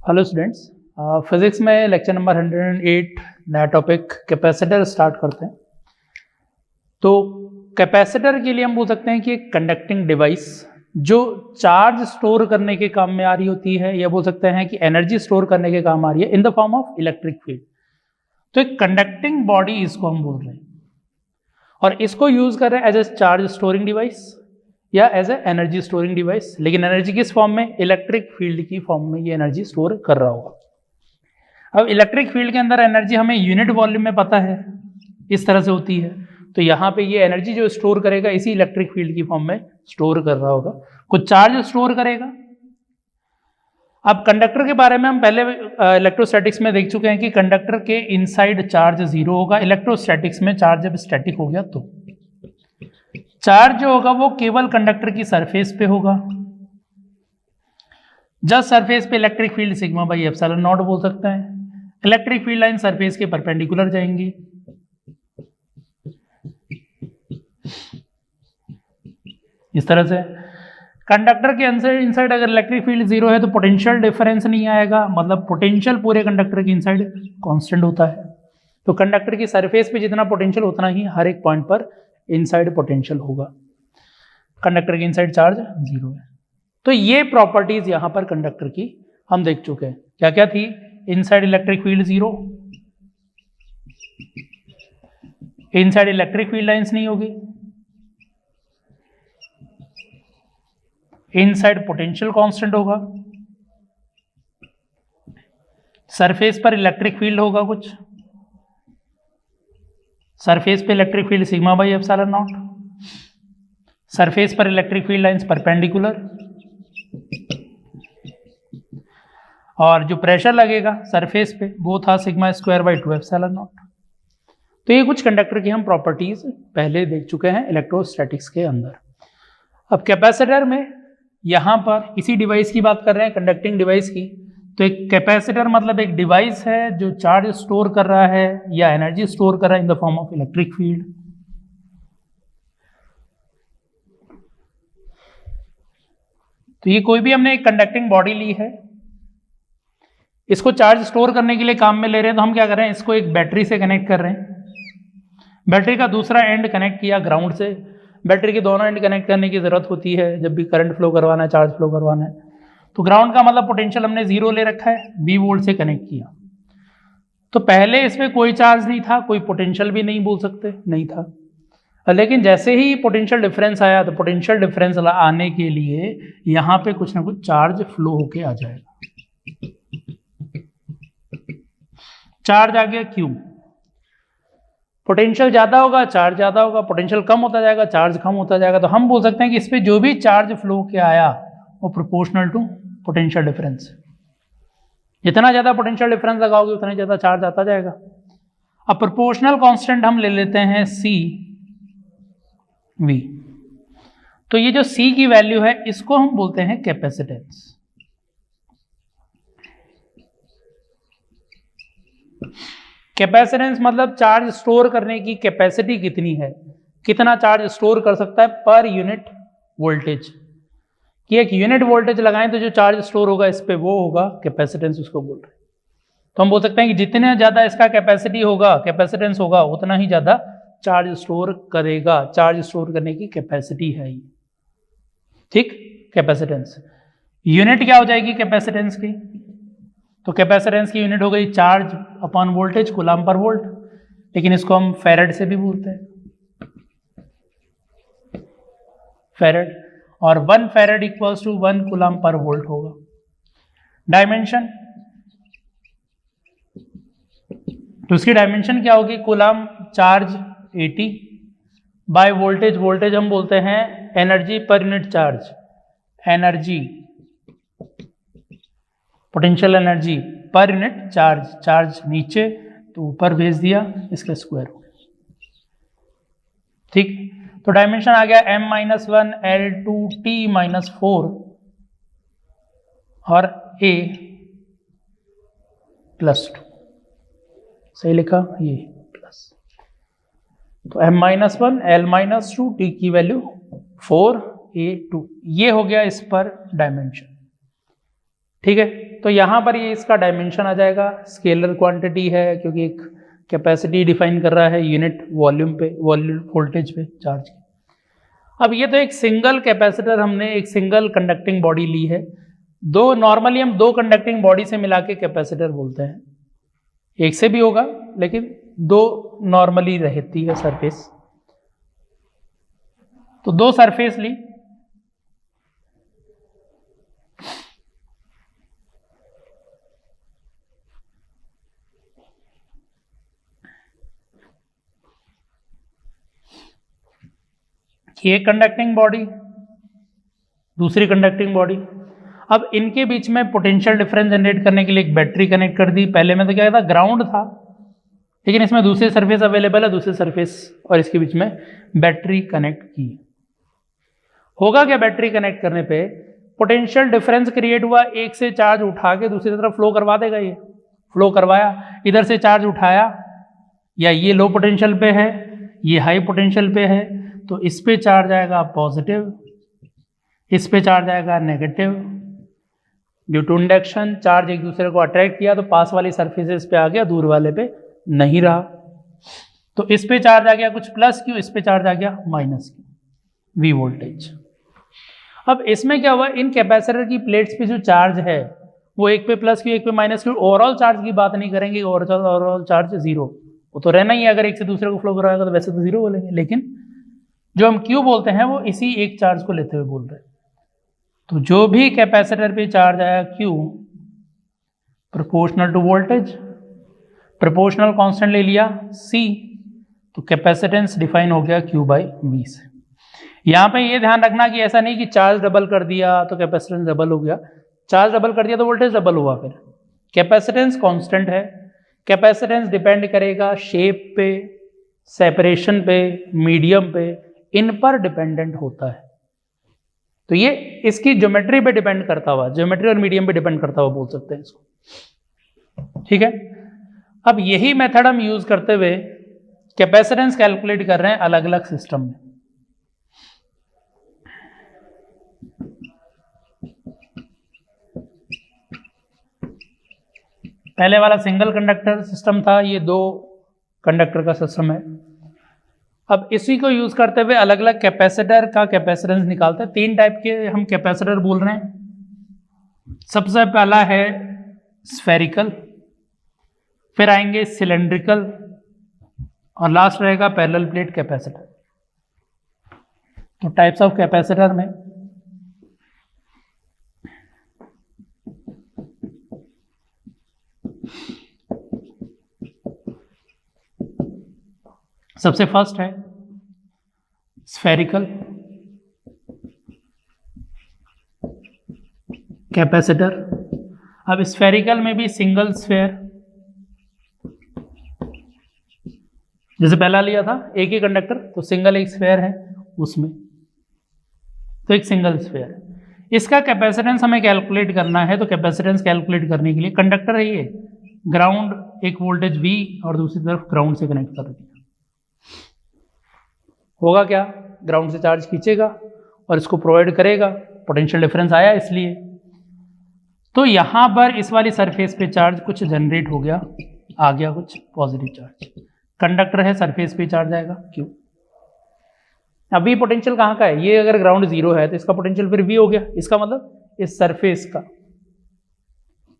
Hello students, physics में lecture number 108 नया topic capacitor start करते हैं। तो कैपेसिटर के लिए हम बोल सकते हैं कि एक कंडक्टिंग डिवाइस जो चार्ज स्टोर करने के काम में आ रही होती है, या बोल सकते हैं कि एनर्जी स्टोर करने के काम आ रही है in the form of electric field. तो एक कंडक्टिंग बॉडी इसको हम बोल रहे हैं और इसको यूज कर रहे हैं as a charge storing device या as a energy storing device. लेकिन एनर्जी किस फॉर्म में? इलेक्ट्रिक फील्ड की फॉर्म में ये एनर्जी स्टोर कर रहा होगा। अब इलेक्ट्रिक फील्ड के अंदर एनर्जी हमें यूनिट वॉल्यूम में पता है, इस तरह से होती है। तो यहाँ पे ये एनर्जी जो स्टोर करेगा इसी इलेक्ट्रिक फील्ड की फॉर्म में स्टोर कर रहा होगा, कुछ चार्ज स्टोर करेगा। अब कंडक्टर के बारे में हम पहले इलेक्ट्रोस्टैटिक्स में देख चुके हैं कि कंडक्टर के इनसाइड चार्ज 0 होगा। इलेक्ट्रोस्टैटिक्स में चार्ज जब स्टैटिक हो गया तो चार्ज जो होगा वो केवल कंडक्टर की सरफेस पे होगा। जस्ट सरफेस पे electric field sigma by epsilon not बोल सकते हैं। इलेक्ट्रिक फील्ड लाइन सरफेस के परपेंडिकुलर जाएंगी। इस तरह से कंडक्टर के इनसाइड अगर इलेक्ट्रिक फील्ड 0 है तो पोटेंशियल डिफरेंस नहीं आएगा, मतलब पोटेंशियल पूरे कंडक्टर के इनसाइड कांस्टेंट होता है। तो कंडक्टर की सरफेस पे जितना पोटेंशियल उतना ही हर एक पॉइंट पर इनसाइड पोटेंशियल होगा। कंडक्टर की इनसाइड चार्ज 0 है। तो ये प्रॉपर्टीज यहां पर कंडक्टर की हम देख चुके हैं। क्या क्या थी? Inside electric field 0, inside electric field lines नहीं होगी, इनसाइड पोटेंशियल कांस्टेंट होगा, सरफेस पर इलेक्ट्रिक फील्ड होगा कुछ, सरफेस पे electric field sigma by epsilon not, surface पर इलेक्ट्रिक फील्ड लाइंस परपेंडिकुलर, और जो प्रेशर लगेगा सरफेस पे वो था sigma square by 2 epsilon naught. तो ये कुछ कंडक्टर की हम प्रॉपर्टीज पहले देख चुके हैं इलेक्ट्रोस्टैटिक्स के अंदर। अब कैपेसिटर में यहां पर इसी डिवाइस की बात कर रहे हैं, कंडक्टिंग डिवाइस की। तो एक कैपेसिटर मतलब एक डिवाइस है जो चार्ज स्टोर कर रहा है या एनर्जी स्टोर कर रहा है in the form of electric field. तो ये कोई भी हमने एक कंडक्टिंग बॉडी ली है, इसको चार्ज स्टोर करने के लिए काम में ले रहे हैं। तो हम क्या कर रहे हैं, इसको एक बैटरी से कनेक्ट कर रहे हैं। बैटरी का दूसरा एंड कनेक्ट किया ग्राउंड से। बैटरी के दोनों एंड कनेक्ट करने की जरूरत होती है जब भी करंट फ्लो करवाना है, चार्ज फ्लो करवाना है। तो ग्राउंड का मतलब पोटेंशियल हमने 0 ले रखा है, V वोल्ट से कनेक्ट किया। तो पहले इसमें कोई चार्ज नहीं था, कोई पोटेंशियल भी नहीं बोल सकते, नहीं था। लेकिन जैसे ही पोटेंशियल डिफरेंस आया तो पोटेंशियल डिफरेंस आने के लिए यहाँ पे कुछ ना कुछ चार्ज फ्लो होके आ जाएगा। चार्ज आ गया Q। पोटेंशियल ज्यादा होगा, चार्ज ज्यादा होगा, पोटेंशियल कम होता जाएगा, चार्ज कम होता जाएगा। तो हम बोल सकते हैं कि इस पे जो भी चार्ज फ्लो के आया वो प्रोपोर्शनल टू पोटेंशियल डिफरेंस। जितना ज्यादा पोटेंशियल डिफरेंस लगाओगे उतना ज्यादा चार्ज आता जाएगा। अब प्रोपोर्शनल कांस्टेंट हम ले लेते हैं CV। तो ये जो C की वैल्यू है इसको हम बोलते हैं कैपेसिटेंस। कैपेसिटेंस मतलब चार्ज स्टोर करने की कैपेसिटी कितनी है, कितना चार्ज स्टोर कर सकता है पर यूनिट वोल्टेज। कि एक यूनिट वोल्टेज लगाएं तो जो चार्ज स्टोर होगा इस पे वो होगा कैपेसिटेंस, उसको बोल रहे हैं। तो हम बोल सकते हैं कि जितने ज्यादा इसका कैपेसिटी होगा, कैपेसिटेंस होगा, उतना ही ज्यादा चार्ज स्टोर करेगा। चार्ज स्टोर करने की कैपेसिटी है ये, ठीक। कैपेसिटेंस यूनिट क्या हो जाएगी कैपेसिटेंस की? तो कैपेसिटेंस की यूनिट हो गई charge upon voltage, coulomb per volt. लेकिन इसको हम फैरेड से भी बोलते हैं, फैरेड। और 1 farad equals to 1 coulomb per volt होगा। डायमेंशन, तो उसकी डायमेंशन क्या होगी? Coulomb charge 80 by voltage. Voltage हम बोलते हैं energy per unit charge, energy potential energy per unit charge. Charge नीचे तो ऊपर भेज दिया, इसका स्क्वायर हो गया, ठीक। तो डायमेंशन आ गया m-1 L2T-4 और A+2। सही लिखा ये प्लस। तो m-1 L-2 T की वैल्यू 4 A2, ये हो गया इस पर डायमेंशन। ठीक है, तो यहाँ पर ये इसका डायमेंशन आ जाएगा, स्केलर क्वांटिटी है क्योंकि एक कैपेसिटी डिफाइन कर रहा है यूनिट वॉल्यूम पे, वॉल्यूम वोल्टेज पे चार्ज की। अब ये तो एक सिंगल कैपेसिटर, हमने एक सिंगल कंडक्टिंग बॉडी ली है। दो नॉर्मली हम दो कंडक्टिंग बॉडी से मिला के कैपेसिटर बोलते हैं, एक से भी होगा लेकिन दो नॉर्मली रहती है सरफेस। तो दो सरफेस ली, एक कंडक्टिंग बॉडी, दूसरी कंडक्टिंग बॉडी। अब इनके बीच में पोटेंशियल डिफरेंस जनरेट करने के लिए एक बैटरी कनेक्ट कर दी। पहले में तो क्या था, ग्राउंड था, लेकिन इसमें दूसरी सरफेस अवेलेबल है, दूसरी सरफेस और इसके बीच में बैटरी कनेक्ट की। होगा क्या, बैटरी कनेक्ट करने पे पोटेंशियल डिफरेंस क्रिएट हुआ, एक से चार्ज उठा के दूसरी तरफ फ्लो करवा देगा। ये फ्लो करवाया, इधर से चार्ज उठाया, या ये लो पोटेंशियल पे है, ये हाई पोटेंशियल पे है, तो इस पे चार्ज आएगा पॉजिटिव, इस पे चार्ज आएगा negative. Due to induction charge एक दूसरे को अट्रैक्ट किया, तो पास वाली सरफेसेस पे आ गया, दूर वाले पे नहीं रहा। तो इस पे चार्ज आ गया कुछ प्लस क्यू, इस पे चार्ज आ गया माइनस क्यू, वी वोल्टेज। अब इसमें क्या हुआ, इन कैपेसिटर की प्लेट्स पे जो चार्ज है वो एक पे प्लस क्यू, एक पे माइनस क्यू। ओवरऑल चार्ज की बात नहीं करेंगे, ओवरऑल चार्ज जीरो, वो तो रहना ही है, अगर एक से दूसरे को फ्लो करवाएगा तो वैसे तो जीरो बोलेंगे, लेकिन जो हम क्यू बोलते हैं वो इसी एक चार्ज को लेते हुए बोल रहे हैं। तो जो भी कैपेसिटर पे चार्ज आया Q proportional to voltage, proportional constant ले लिया सी, तो कैपेसिटेंस डिफाइन हो गया क्यू बाई वी से। यहाँ पे ये ध्यान रखना कि ऐसा नहीं कि चार्ज डबल कर दिया तो कैपेसिटेंस डबल हो गया, चार्ज डबल कर दिया तो वोल्टेज डबल हुआ। फिर कैपेसिटेंस कांस्टेंट है, कैपेसिटेंस डिपेंड करेगा शेप पे, सेपरेशन पे, मीडियम पे, इन पर डिपेंडेंट होता है। तो ये इसकी ज्योमेट्री पे डिपेंड करता हुआ, ज्योमेट्री और मीडियम पे डिपेंड करता हुआ बोल सकते हैं इसको, ठीक है। अब यही मेथड हम यूज करते हुए कैपेसिटेंस कैलकुलेट कर रहे हैं अलग अलग सिस्टम में। पहले वाला सिंगल कंडक्टर सिस्टम था, ये दो कंडक्टर का सिस्टम है। अब इसी को यूज करते हुए अलग अलग कैपेसिटर का कैपेसिटेंस निकालते हैं। तीन टाइप के हम कैपेसिटर बोल रहे हैं। सबसे पहला है स्फेरिकल, फिर आएंगे सिलेंड्रिकल, और लास्ट रहेगा पैरेलल प्लेट कैपेसिटर। तो टाइप्स ऑफ कैपेसिटर में सबसे फर्स्ट है स्फेरिकल कैपेसिटर। अब स्फेरिकल में भी सिंगल स्फेयर, जैसे पहला लिया था एक ही कंडक्टर, तो सिंगल एक स्फेयर है उसमें, तो एक सिंगल स्फेयर है। इसका कैपेसिटेंस हमें कैलकुलेट करना है। तो कैपेसिटेंस कैलकुलेट करने के लिए कंडक्टर है ये, ग्राउंड एक वोल्टेज V और दूसरी तरफ ग्राउंड से कनेक्ट कर दिया। होगा क्या, ग्राउंड से चार्ज खींचेगा और इसको प्रोवाइड करेगा, पोटेंशियल डिफरेंस आया इसलिए। तो यहां पर इस वाली सरफेस पे चार्ज कुछ जनरेट हो गया, आ गया कुछ पॉजिटिव चार्ज। कंडक्टर है, सरफेस पे चार्ज आएगा क्यों। अभी पोटेंशियल कहाँ का है, ये अगर ग्राउंड जीरो है तो इसका पोटेंशियल फिर V हो गया, इसका मतलब इस सरफेस का।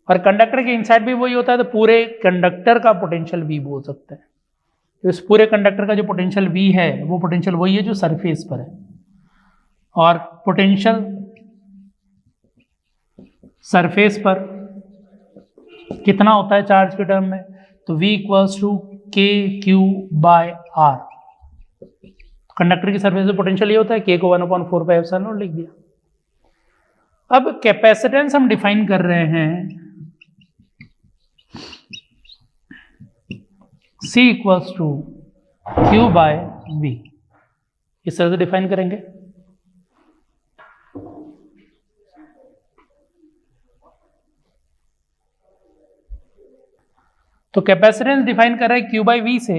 और कंडक्टर के इनसाइड भी वही होता है, तो पूरे कंडक्टर का पोटेंशियल V बोल सकते हैं। तो इस पूरे कंडक्टर का जो पोटेंशियल V है वो पोटेंशियल वही है जो सरफेस पर है। और पोटेंशियल सरफेस पर कितना होता है चार्ज के टर्म में, तो V इक्वल्स टू के क्यू बाय आर। कंडक्टर की सरफेस में पोटेंशियल ये होता है, K को 1/4πε0 लिख दिया। अब कैपेसिटेंस हम डिफाइन कर रहे हैं C equals to Q by V, इस तरह से डिफाइन करेंगे। तो कैपेसिटेंस डिफाइन कर रहे हैं Q बाई V से,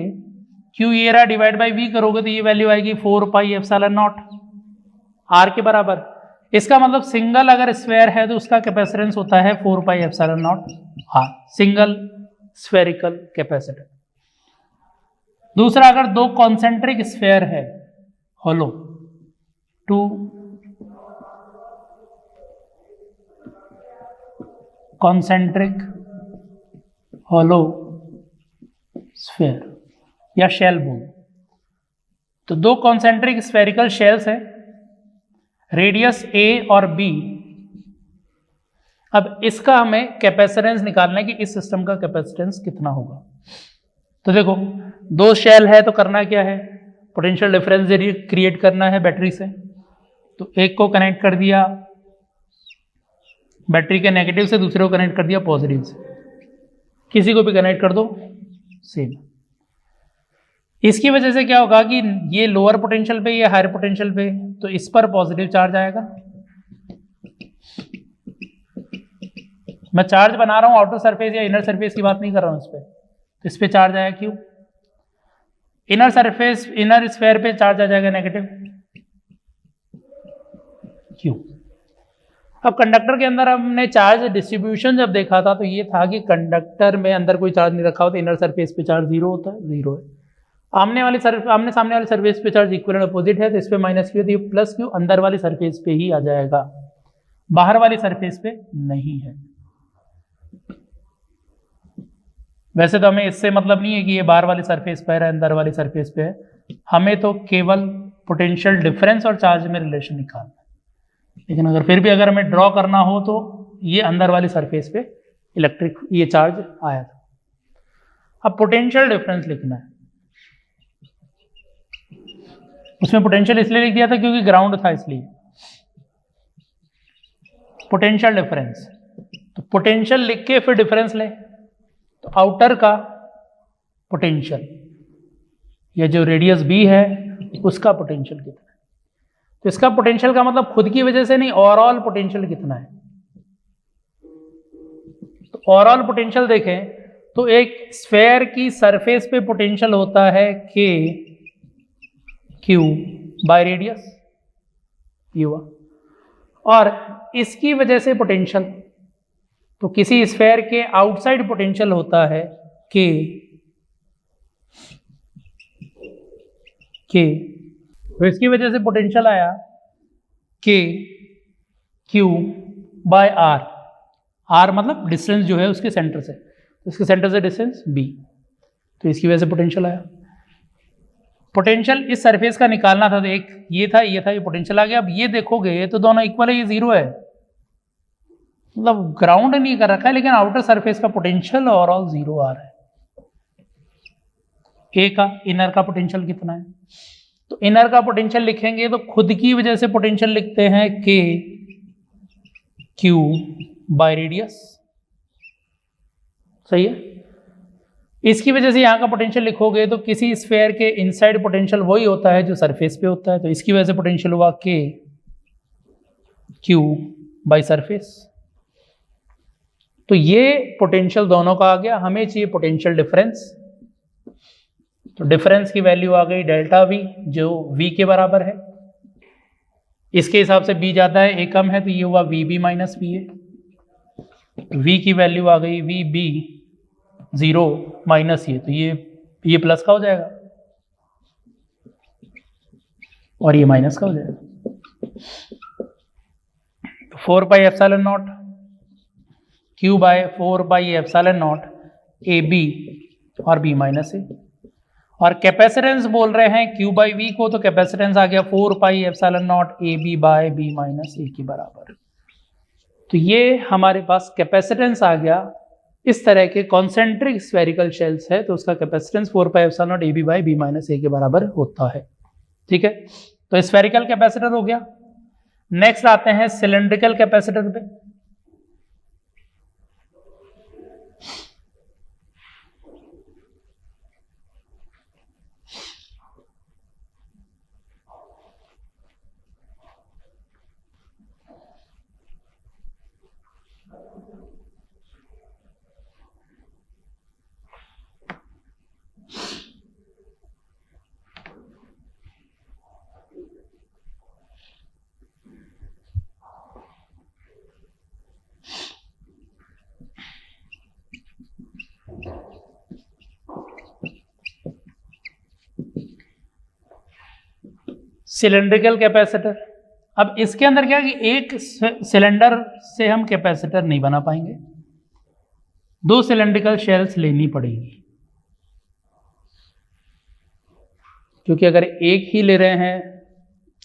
Q ये रहा, डिवाइड बाई V करोगे तो ये वैल्यू आएगी 4πε0 R के बराबर। इसका मतलब सिंगल अगर स्फेयर है तो उसका कैपेसिटेंस होता है 4 pi epsilon naught R, single spherical capacitor. दूसरा, अगर दो कॉन्सेंट्रिक स्फेयर है hollow, two concentric hollow sphere या शेल बोल, तो दो कॉन्सेंट्रिक स्फेरिकल शेल्स है, रेडियस ए और बी। अब इसका हमें कैपेसिटेंस निकालना है कि इस सिस्टम का कैपेसिटेंस कितना होगा। तो देखो, दो शेल है तो करना क्या है, पोटेंशियल डिफरेंस क्रिएट करना है बैटरी से। तो एक को कनेक्ट कर दिया बैटरी के नेगेटिव से, दूसरे को कनेक्ट कर दिया पॉजिटिव से, किसी को भी कनेक्ट कर दो सेम। इसकी वजह से क्या होगा कि ये लोअर पोटेंशियल पे, ये हायर पोटेंशियल पे, तो इस पर पॉजिटिव चार्ज आएगा। मैं चार्ज बना रहा हूं आउटर सरफेस या इनर सरफेस की बात नहीं कर रहा हूं, इस पे, तो इस पे चार्ज आया क्यों, इनर सरफेस इनर स्फेयर पे चार्ज आ जाएगा नेगेटिव क्यों। अब कंडक्टर के अंदर हमने चार्ज डिस्ट्रीब्यूशन जब देखा था तो ये था कि कंडक्टर में अंदर कोई चार्ज नहीं रखा होता, इनर सरफेस पे चार्ज जीरो होता है, जीरो है। आमने सामने वाली सरफेस पे चार्ज इक्वल एंड अपोजिट है, तो इस पे माइनस क्यू, तो प्लस क्यू अंदर वाली सरफेस पे ही आ जाएगा, बाहर वाली सरफेस पे नहीं है। वैसे तो हमें इससे मतलब नहीं है कि ये बाहर वाली सरफेस पे है अंदर वाली सरफेस पे है, हमें तो केवल पोटेंशियल डिफरेंस और चार्ज में रिलेशन निकालना है। लेकिन अगर फिर भी अगर हमें ड्रॉ करना हो तो ये अंदर वाली सरफेस पे इलेक्ट्रिक ये चार्ज आया था। अब पोटेंशियल डिफरेंस लिखना है, उसमें पोटेंशियल इसलिए लिख दिया था क्योंकि ग्राउंड था, इसलिए पोटेंशियल डिफरेंस। तो पोटेंशियल लिख के फिर डिफरेंस ले, तो आउटर का पोटेंशियल या जो रेडियस बी है उसका पोटेंशियल कितना है। तो इसका पोटेंशियल का मतलब खुद की वजह से नहीं, ओवरऑल पोटेंशियल कितना है। तो ओवरऑल पोटेंशियल देखें तो एक स्फेयर की सरफेस पे पोटेंशियल होता है के क्यू बाय रेडियस, ये हुआ, और इसकी वजह से पोटेंशियल, तो किसी स्फेयर के आउटसाइड पोटेंशियल होता है के तो इसकी वजह से पोटेंशियल आया के क्यू बाय आर, आर मतलब डिस्टेंस जो है उसके सेंटर से, उसके सेंटर से डिस्टेंस बी, तो इसकी वजह से पोटेंशियल आया। पोटेंशियल इस सरफेस का निकालना था, तो एक ये था, ये पोटेंशियल आ गया। अब ये देखोगे तो दोनों इक्वल है, ये जीरो है, मतलब ग्राउंड नहीं कर रखा है, लेकिन आउटर सरफेस का पोटेंशियल ओवरऑल जीरो आ रहा है। ए का इनर का पोटेंशियल कितना है, तो इनर का पोटेंशियल लिखेंगे तो खुद की वजह से पोटेंशियल लिखते हैं के क्यू बाय रेडियस, सही है। इसकी वजह से यहां का पोटेंशियल लिखोगे तो किसी स्फेयर के इनसाइड पोटेंशियल वही होता है जो सरफेस पे होता है, तो इसकी वजह से पोटेंशियल हुआ के क्यू बाय सरफेस। तो ये पोटेंशियल दोनों का आ गया, हमें चाहिए पोटेंशियल डिफरेंस, तो डिफरेंस की वैल्यू आ गई डेल्टा वी जो वी के बराबर है। इसके हिसाब से बी ज्यादा है, ए कम है, तो ये हुआ V B minus V A. V की वैल्यू आ गई वी बी जीरो माइनस ये, तो ये प्लस का हो जाएगा और ये माइनस का हो जाएगा। तो 4 pi epsilon naught Q by 4 pi epsilon naught A B और बी माइनस ए, और कैपेसिटेंस बोल रहे हैं क्यू बाई वी को, तो कैपेसिटेंस आ गया 4 pi epsilon naught A b by b minus a के बराबर। तो ये हमारे पास कैपेसिटेंस आ गया। इस तरह के कॉन्सेंट्रिक स्फेरिकल शेल्स है तो उसका capacitance 4 pi epsilon naught A b by b minus a के बराबर होता है, ठीक है। तो स्फेरिकल कैपेसिटर हो गया। नेक्स्ट आते हैं सिलेंड्रिकल कैपेसिटर पे। Cylindrical capacitor. अब इसके अंदर क्या है कि एक सिलेंडर से हम कैपेसिटर नहीं बना पाएंगे, 2 सिलेंड्रिकल शेल्स लेनी पड़ेगी, क्योंकि अगर एक ही ले रहे हैं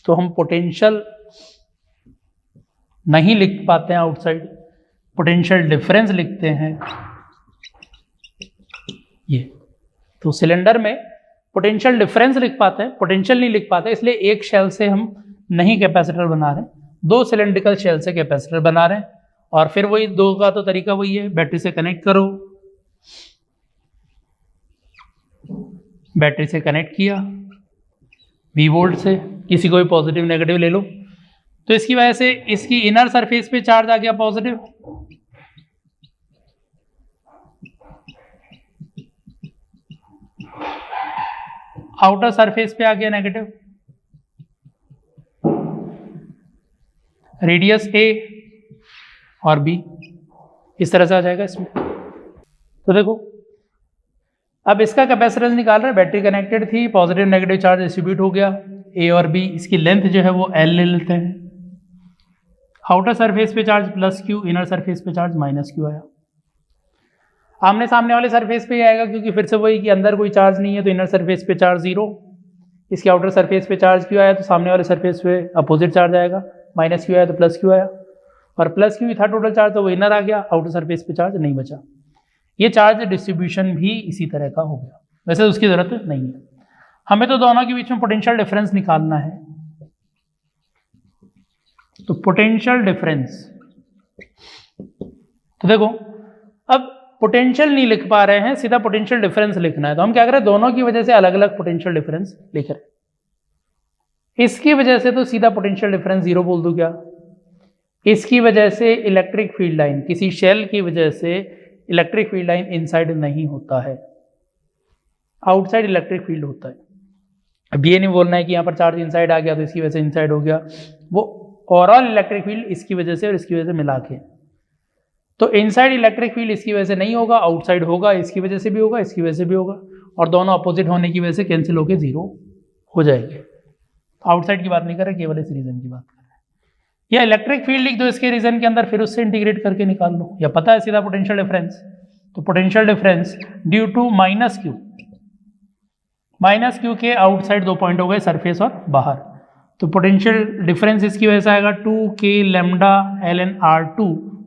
तो हम पोटेंशियल नहीं लिख पाते हैं आउटसाइड, पोटेंशियल डिफरेंस लिखते हैं ये। तो सिलेंडर में पोटेंशियल डिफरेंस लिख पाते हैं, पोटेंशियल नहीं लिख पाते, इसलिए एक शेल से हम नहीं कैपेसिटर बना रहे, 2 सिलेंड्रिकल शेल से कैपेसिटर बना रहे हैं। और फिर वही 2 का तो तरीका वही है, बैटरी से कनेक्ट करो, बैटरी से कनेक्ट किया V वोल्ट से, किसी को भी पॉजिटिव नेगेटिव ले लो, तो इसकी वजह से इसकी इनर सरफेस पे चार्ज आ गया पॉजिटिव, आउटर सरफेस पे आ गया नेगेटिव, रेडियस A और B इस तरह से आ जाएगा इसमें। तो देखो अब इसका कैपेसिटेंस निकाल रहे हैं, बैटरी कनेक्टेड थी, पॉजिटिव नेगेटिव चार्ज डिस्ट्रीब्यूट हो गया A और B, इसकी लेंथ जो है वो L ले लेते हैं। आउटर सरफेस पे चार्ज +Q, इनर सरफेस पे चार्ज -Q आया। आमने सामने वाले सरफेस पे ही आएगा, क्योंकि फिर से वही कि अंदर कोई चार्ज नहीं है, तो इनर सरफेस पे चार्ज 0, इसके आउटर सरफेस पे चार्ज Q आया, तो सामने वाले सरफेस पे अपोजिट चार्ज आएगा, -Q आया तो +Q आया, और +Q था टोटल चार्ज, तो वो इनर आ गया, आउटर सरफेस पे चार्ज नहीं बचा। ये चार्ज डिस्ट्रीब्यूशन भी इसी तरह का हो गया, वैसे उसकी जरूरत नहीं है, हमें तो दोनों के बीच में पोटेंशियल डिफरेंस निकालना है। तो पोटेंशियल डिफरेंस, तो देखो अब पोटेंशियल नहीं लिख पा रहे हैं, सीधा पोटेंशियल डिफरेंस लिखना है, तो हम क्या करें, दोनों की वजह से अलग अलग पोटेंशियल डिफरेंस लिख रहे हैं। इसकी वजह से तो सीधा पोटेंशियल डिफरेंस 0 बोल दूं क्या, इसकी वजह से इलेक्ट्रिक फील्ड लाइन, किसी शेल की वजह से इलेक्ट्रिक फील्ड लाइन इनसाइड नहीं होता है, आउटसाइड इलेक्ट्रिक फील्ड होता है। अब ये नहीं बोलना है कि यहाँ पर चार्ज इनसाइड आ गया तो इसकी वजह से इनसाइड हो गया, वो ओवरऑल इलेक्ट्रिक फील्ड इसकी वजह से और इसकी वजह से मिला के, तो इनसाइड इलेक्ट्रिक फील्ड इसकी वजह से नहीं होगा, आउटसाइड होगा, इसकी वजह से भी होगा, इसकी वजह से भी होगा, और दोनों अपोजिट होने की वजह से कैंसिल होकर 0 हो जाएंगे। आउटसाइड की बात नहीं कर रहे, केवल इस रीजन की बात कर रहे हैं। या इलेक्ट्रिक फील्ड लिख दो इसके रीजन के अंदर, फिर उससे इंटीग्रेट करके निकाल लो, या पता है सीधा पोटेंशियल डिफरेंस, तो potential difference due to -Q के आउटसाइड 2 पॉइंट हो गए, सरफेस और बाहर, तो पोटेंशियल डिफरेंस इसकी वजह से आएगा 2K लैम्डा ln R2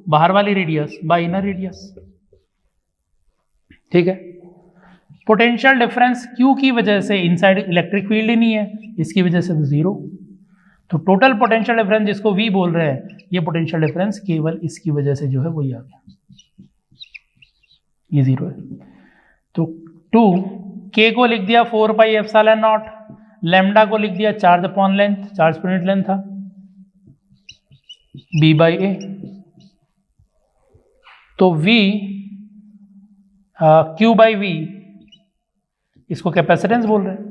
बाहर वाली रेडियस बाय इनर रेडियस, ठीक है। पोटेंशियल डिफरेंस Q की वजह से इनसाइड इलेक्ट्रिक फील्ड ही नहीं है, इसकी वजह से तो 0, तो टोटल पोटेंशियल डिफरेंस जिसको V बोल रहे हैं, ये पोटेंशियल डिफरेंस केवल इसकी वजह से जो है वही आ गया, ये 0 है। तो 2K को लिख दिया 4πε0, लैम्डा को लिख दिया charge upon length, charge per unit length था, B/A, तो V Q/V इसको कैपेसिटेंस बोल रहे हैं,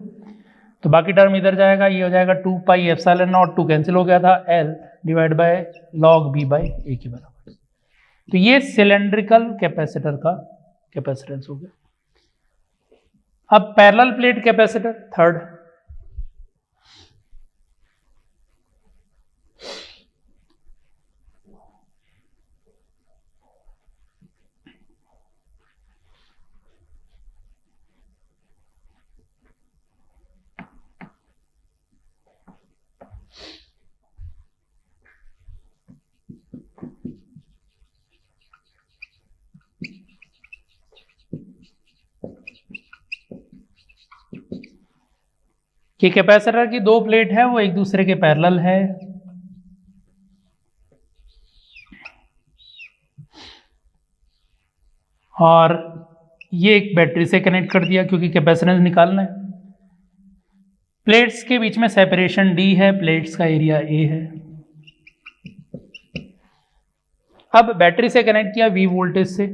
तो बाकी टर्म इधर जाएगा, ये हो जाएगा 2πε0, 2 कैंसिल हो गया था, L divide by log B/A के बराबर। तो ये सिलेंड्रिकल कैपेसिटर का कैपेसिटेंस हो गया। अब पैरेलल प्लेट कैपेसिटर थर्ड, कि कैपेसिटर की 2 प्लेट है, वो एक दूसरे के पैरेलल है, और ये एक बैटरी से कनेक्ट कर दिया क्योंकि कैपेसिटेंस निकालना है। प्लेट्स के बीच में सेपरेशन D है, प्लेट्स का एरिया A है। अब बैटरी से कनेक्ट किया V वोल्टेज से,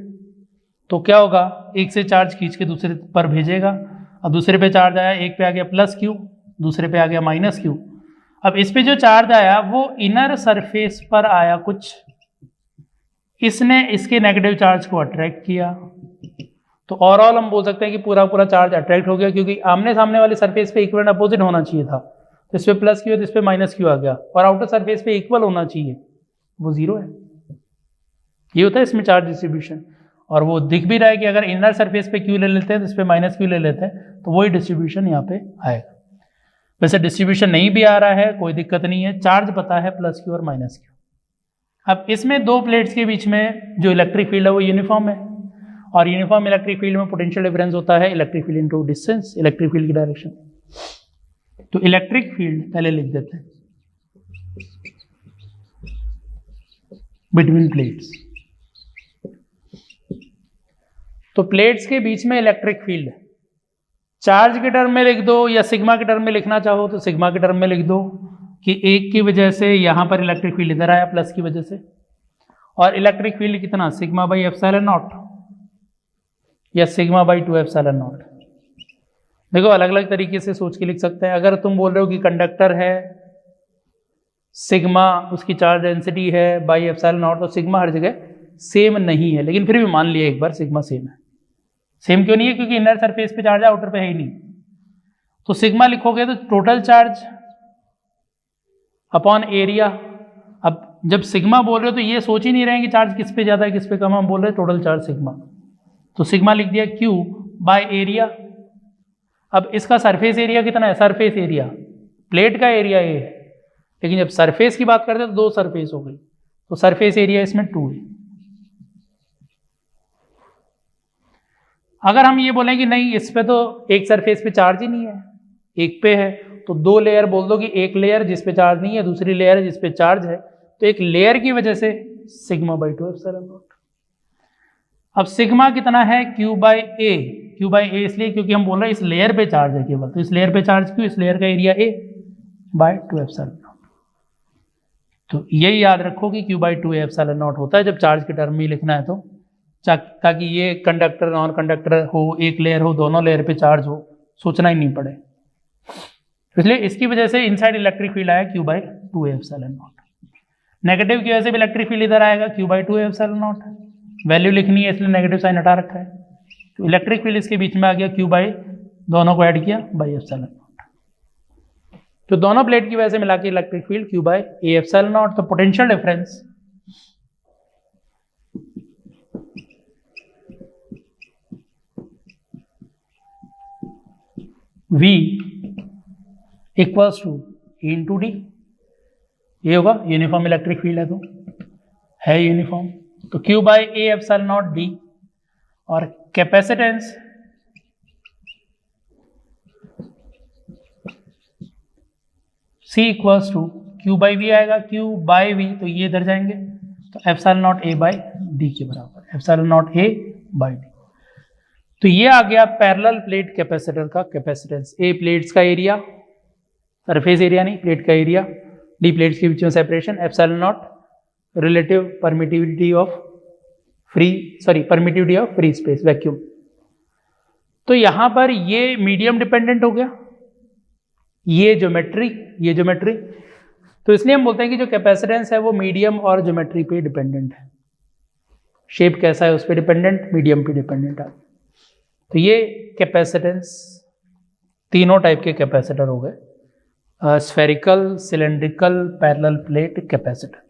तो क्या होगा, एक से चार्ज खींच के दूसरे पर भेजेगा, अब दूसरे पे चार्ज आया, एक पे आ गया +Q, दूसरे पे आ गया -Q। अब इस पे जो चार्ज आया वो इनर सरफेस पर आया कुछ, इसने इसके नेगेटिव चार्ज को अट्रैक्ट किया, तो ओवरऑल हम बोल सकते हैं कि पूरा पूरा चार्ज अट्रैक्ट हो गया, क्योंकि आमने सामने वाले सरफेस पे इक्विवेलेंट अपोजिट होना चाहिए था, तो इस पे प्लस क्यू है तो इस पे माइनस क्यू आ गया, और आउटर सरफेस पे इक्वल होना चाहिए, वो 0 है। ये होता है इसमें चार्ज डिस्ट्रीब्यूशन, और वो दिख भी रहा है कि अगर इनर सरफेस पे क्यू ले लेते हैं तो इस पे माइनस क्यू ले लेते हैं, तो वही डिस्ट्रीब्यूशन यहाँ पे आएगा। वैसे डिस्ट्रीब्यूशन नहीं भी आ रहा है कोई दिक्कत नहीं है, चार्ज पता है प्लस क्यू और माइनस क्यू। अब इसमें दो प्लेट्स के बीच में जो इलेक्ट्रिक फील्ड है वो यूनिफॉर्म है, और यूनिफॉर्म इलेक्ट्रिक फील्ड में पोटेंशियल डिफरेंस होता है electric field into distance, electric field की डायरेक्शन। तो इलेक्ट्रिक फील्ड पहले लिख देते हैं बिटवीन प्लेट्स। तो प्लेट्स के बीच में इलेक्ट्रिक फील्ड, चार्ज के टर्म में लिख दो या सिग्मा के टर्म में लिखना चाहो तो सिग्मा के टर्म में लिख दो कि एक की वजह से यहां पर इलेक्ट्रिक फील्ड इधर आया प्लस की वजह से, और इलेक्ट्रिक फील्ड कितना सिग्मा बाई एप्सिलॉन नॉट या सिग्मा बाई 2 एप्सिलॉन नॉट। देखो अलग अलग तरीके से सोच के लिख सकते हैं। अगर तुम बोल रहे हो कि कंडक्टर है, सिग्मा उसकी चार्ज डेंसिटी है बाई एप्सिलॉन नॉट, तो सिग्मा हर जगह सेम नहीं है, लेकिन फिर भी मान लिया एक बार सिग्मा सेम है। सेम क्यों नहीं है? क्योंकि इनर सरफेस पे चार्ज है आउटर पे है ही नहीं। तो सिग्मा लिखोगे तो टोटल चार्ज अपॉन एरिया। अब जब सिग्मा बोल रहे हो तो ये सोच ही नहीं रहे कि चार्ज किस पे ज्यादा है किस पे कम, हम बोल रहे हैं टोटल चार्ज सिग्मा, तो सिग्मा लिख दिया क्यू बाय एरिया। अब इसका सरफेस एरिया कितना है? सरफेस एरिया प्लेट का एरिया ये है, लेकिन जब सरफेस की बात करते हैं तो दो सरफेस हो गई, तो सरफेस एरिया इसमें 2 है। अगर हम ये बोलें कि नहीं इस पे तो एक सरफेस पे चार्ज ही नहीं है, एक पे है, तो दो लेयर बोल दो कि एक लेयर जिस पे चार्ज नहीं है, दूसरी लेयर जिस पे चार्ज है, तो एक लेयर की वजह से सिग्मा बाई 2 एप्सिलॉन नॉट। अब सिग्मा कितना है? Q by a. Q by a इसलिए क्योंकि हम बोल रहे हैं इस लेयर पे चार्ज है केवल, तो इस लेयर पे चार्ज क्यों, इस लेयर का area A by 2 epsilon naught. तो यही याद रखो कि क्यू बाई 2 एप्सिलॉन नॉट होता है जब चार्ज के टर्म में लिखना है, तो ताकि ये कंडक्टर नॉन कंडक्टर हो, एक लेयर हो, दोनों लेयर पे चार्ज हो, सोचना ही नहीं पड़े। इसलिए इसकी वजह से इनसाइड इलेक्ट्रिक फील्ड आया Q by 2 epsilon not. Negative की वजह से भी इलेक्ट्रिक फील्ड इधर आएगा Q by 2 epsilon not. Value लिखनी है इसलिए नेगेटिव साइन हटा रखा है, तो इलेक्ट्रिक फील्ड इसके बीच में आ गया क्यू बाई, दोनों को ऐड किया बाई एप्सिलॉन नॉट। तो दोनों प्लेट की वजह से मिला के electric field q by a epsilon naught. तो potential difference V equals to E into d, ये होगा यूनिफॉर्म इलेक्ट्रिक फील्ड है तो है यूनिफॉर्म, तो Q by a epsilon naught d. और capacitance C equals to Q by v आएगा, Q by v तो ये इधर जाएंगे, तो epsilon naught a by d के बराबर, epsilon naught a by D. तो ये आ गया पैरेलल प्लेट कैपेसिटर का कैपेसिटेंस। ए प्लेट्स का एरिया, सरफेस एरिया नहीं, प्लेट का एरिया, डी प्लेट्स के बीच में separation, epsilon naught relative permittivity of permittivity of free space vacuum. तो यहां पर ये मीडियम डिपेंडेंट हो गया, ये ज्योमेट्री, तो इसलिए हम बोलते हैं कि जो कैपेसिटेंस है वो मीडियम और ज्योमेट्री पे डिपेंडेंट है। शेप कैसा है उस पर डिपेंडेंट, मीडियम पे डिपेंडेंट है। तो ये कैपेसिटेंस तीनों टाइप के कैपेसिटर हो गए, spherical, cylindrical, parallel plate capacitor.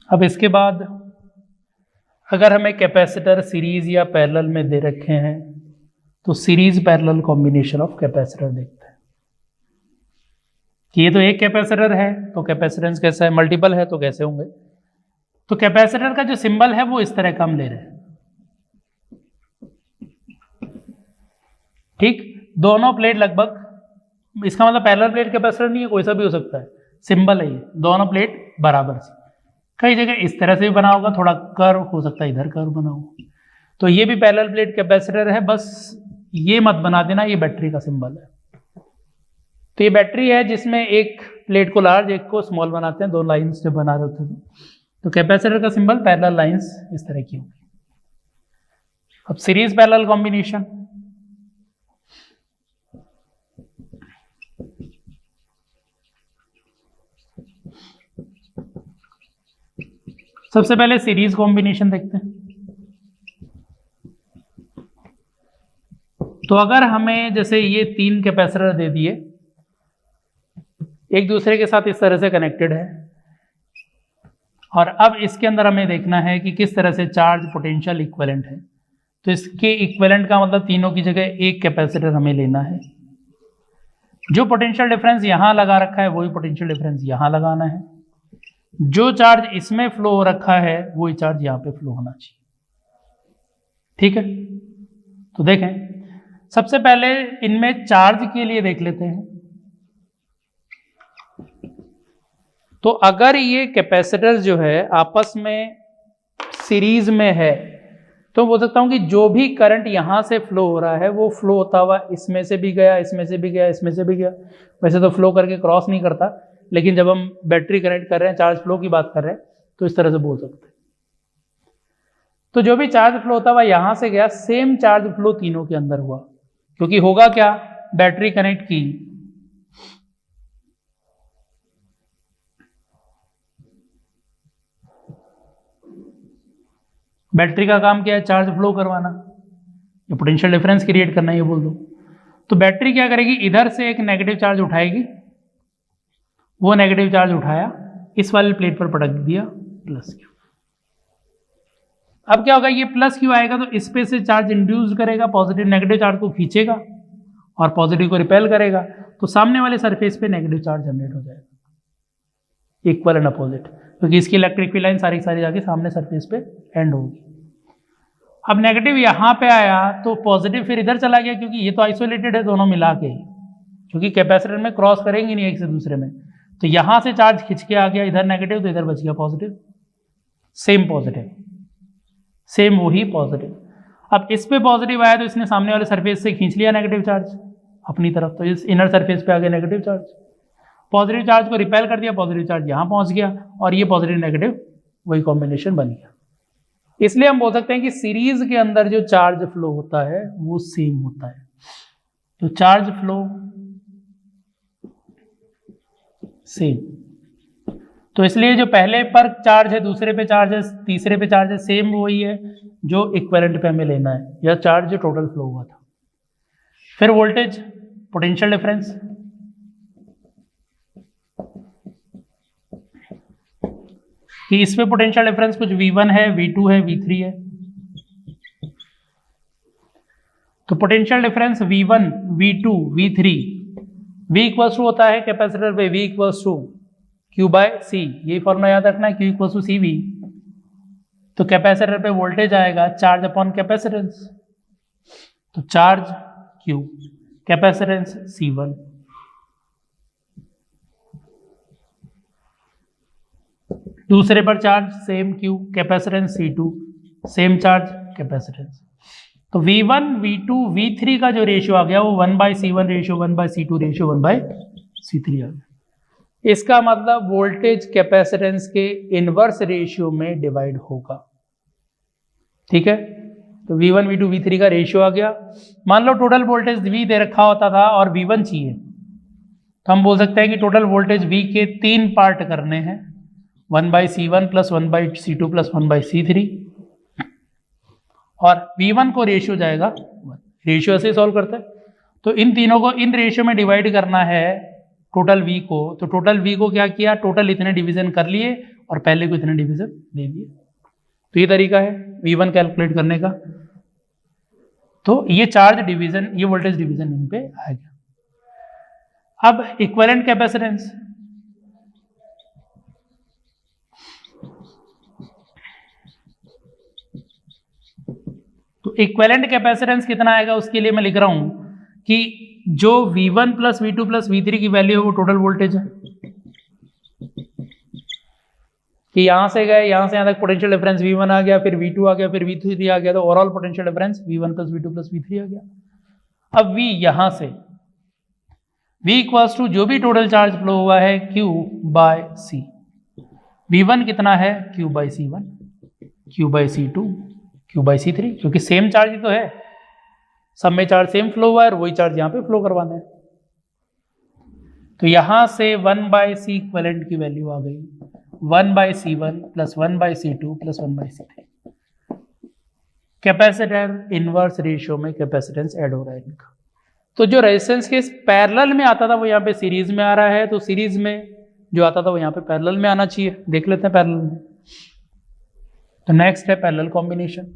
अब इसके बाद अगर हमें कैपेसिटर सीरीज या पैरेलल में दे रखे हैं तो series parallel combination of capacitor देखते हैं कि ये तो एक कैपेसिटर है तो कैपेसिटेंस कैसा है, मल्टीपल है तो कैसे होंगे। तो कैपेसिटर का जो सिंबल है वो इस तरह का हम ले रहे हैं, ठीक, दोनों प्लेट लगभग, इसका मतलब पैरेलल प्लेट कैपेसिटर नहीं है, कोई सा भी हो सकता है, सिंबल है ये, दोनों प्लेट बराबर से। कई जगह इस तरह से भी बना होगा, थोड़ा कर्व हो सकता है, इधर कर्व बना होगा, तो ये भी पैरेलल प्लेट कैपेसिटर है। बस ये मत बना देना ये बैटरी का सिंबल है। तो ये बैटरी है जिसमें एक प्लेट को लार्ज एक को स्मॉल बनाते हैं, दो लाइंस जब बना रहे होते हैं तो कैपेसिटर का सिंबल पैरेलल लाइंस इस तरह की होगी। अब सीरीज पैरेलल कॉम्बिनेशन, सबसे पहले सीरीज कॉम्बिनेशन देखते हैं। तो अगर हमें जैसे ये 3 कैपेसिटर दे दिए, एक दूसरे के साथ इस तरह से कनेक्टेड है, और अब इसके अंदर हमें देखना है कि किस तरह से चार्ज पोटेंशियल इक्विवेलेंट है। तो इसके इक्विवेलेंट का मतलब तीनों की जगह एक कैपेसिटर हमें लेना है। जो पोटेंशियल डिफरेंस यहां लगा रखा है वही पोटेंशियल डिफरेंस यहां लगाना है। जो चार्ज इसमें फ्लो हो रखा है वही चार्ज यहां पे फ्लो होना चाहिए। ठीक है, तो देखें सबसे पहले इनमें चार्ज के लिए देख लेते हैं। तो अगर ये कैपेसिटर जो है आपस में सीरीज में है तो बोल सकता हूं कि जो भी करंट यहां से फ्लो हो रहा है वो फ्लो होता हुआ इसमें से भी गया, इसमें से भी गया, इसमें से भी गया। वैसे तो फ्लो करके क्रॉस नहीं करता, लेकिन जब हम बैटरी कनेक्ट कर रहे हैं, चार्ज फ्लो की बात कर रहे हैं, तो इस तरह से बोल सकते हैं। तो जो भी चार्ज फ्लो होता हुआ यहां से गया, सेम चार्ज फ्लो तीनों के अंदर हुआ, क्योंकि होगा क्या, बैटरी कनेक्ट की, बैटरी का काम क्या है, चार्ज फ्लो करवाना, या पोटेंशियल डिफरेंस क्रिएट करना, ये बोल दो। तो बैटरी क्या करेगी, इधर से एक नेगेटिव चार्ज उठाएगी, वो नेगेटिव चार्ज उठाया, इस वाले प्लेट पर पटक दिया, प्लस क्यू। अब क्या होगा, ये प्लस क्यू आएगा तो इस पे से चार्ज इंड्यूस करेगा, पॉजिटिव नेगेटिव चार्ज को खींचेगा और पॉजिटिव को रिपेल करेगा, तो सामने वाले सरफेस पे नेगेटिव चार्ज जनरेट हो जाएगा, इक्वल एंड अपोजिट, क्योंकि इसकी इलेक्ट्रिक फील्ड लाइन सारी सारी जाके सामने सरफेस पे एंड होगी। अब नेगेटिव यहां पे आया तो पॉजिटिव फिर इधर चला गया, क्योंकि ये तो आइसोलेटेड है दोनों मिला के, क्योंकि कैपेसिटर में क्रॉस करेंगे नहीं एक से दूसरे में, तो यहां से चार्ज खिंच के आ गया, इधर नेगेटिव तो इधर बच गया पॉजिटिव, सेम पॉजिटिव, सेम वही पॉजिटिव। अब इस पे पॉजिटिव आया तो इसने सामने वाले सरफेस से खींच लिया नेगेटिव चार्ज अपनी तरफ, तो इस इनर सरफेस पे आ गया नेगेटिव चार्ज, पॉजिटिव चार्ज को रिपेल कर दिया, पॉजिटिव चार्ज यहां पहुंच गया, और ये पॉजिटिव नेगेटिव वही कॉम्बिनेशन बन गया। इसलिए हम बोल सकते हैं कि सीरीज के अंदर जो चार्ज फ्लो होता है वो सेम होता है। तो चार्ज फ्लो सेम, तो इसलिए जो पहले पर चार्ज है, दूसरे पे चार्ज है, तीसरे पे चार्ज है, सेम वही है जो इक्विवेलेंट पे हमें लेना है, या चार्ज जो टोटल फ्लो हुआ था। फिर वोल्टेज, पोटेंशियल डिफरेंस, कि इसमें पोटेंशियल डिफरेंस कुछ V1 है, V2 है, V3 है। तो potential difference V1, V2, V3, V equals to होता है कैपेसिटर पे V equals to Q by C, यही फॉर्मूला याद रखना है, Q इक्वल्स टू CV। तो कैपेसिटर पे वोल्टेज आएगा चार्ज अपॉन कैपेसिटेंस, तो चार्ज Q, कैपेसिटेंस C1। दूसरे पर charge same Q, capacitance C2, same charge, capacitance. तो V1, V2, V3 का जो रेशियो आ गया वो 1/C1 ratio 1/C2 ratio 1/C3 आ गया। इसका मतलब वोल्टेज कैपेसिटेंस के इनवर्स रेशियो में डिवाइड होगा। ठीक है, तो V1, V2, V3 का रेशियो आ गया। मान लो टोटल वोल्टेज V दे रखा होता था और V1 चाहिए, तो हम बोल सकते हैं कि टोटल वोल्टेज V के 3 पार्ट करने हैं, 1/C1 plus 1/C2 plus 1/C3, और V1 को रेशियो जाएगा 1, रेशियो ऐसे सॉल्व करते हैं। तो इन तीनों को इन रेशियो में डिवाइड करना है टोटल V को, तो टोटल V को क्या किया, टोटल इतने डिवीजन कर लिए और पहले को इतने डिवीजन दे दिए। तो ये तरीका है V1 कैलकुलेट करने का। तो ये चार्ज डिवीजन, ये वोल्टेज डिवीजन इन पे आ गया। अब इक्विवेलेंट कैपेसिटेंस, तो इक्विवेलेंट कैपेसिटेंस कितना आएगा उसके लिए मैं लिख रहा हूं कि जो V1 plus V2 plus V3 की वैल्यू है वो टोटल वोल्टेज है, कि यहां से गए यहां से यहां तक पोटेंशियल डिफरेंस V1 आ गया, फिर V2 आ गया, फिर V3 आ गया, तो overall potential difference V1 plus V2 plus V3 आ गया। अब V यहां से V इक्वल्स टू जो भी टोटल चार्ज फ्लो हुआ है Q बाय C। V1 कितना है, Q by C1, Q by C2, Q by C3, क्योंकि सेम चार्ज ही तो है, सब में चार्ज सेम फ्लो हुआ है और वही चार्ज यहाँ पे फ्लो करवाना है। तो यहां से 1/C इक्विवेलेंट की वैल्यू आ गई, 1/C1 plus 1/C2 plus 1/C3। Capacitor inverse ratio में कैपेसिटेंस ऐड हो रहा है इनका। तो जो रेजिस्टेंस के पैरेलल में आता था वो यहाँ पे सीरीज में आ रहा है, तो सीरीज में जो आता था वो यहाँ पे पैरेलल में आना चाहिए। देख लेते हैं पैरेलल में। तो नेक्स्ट है पैरेलल कॉम्बिनेशन।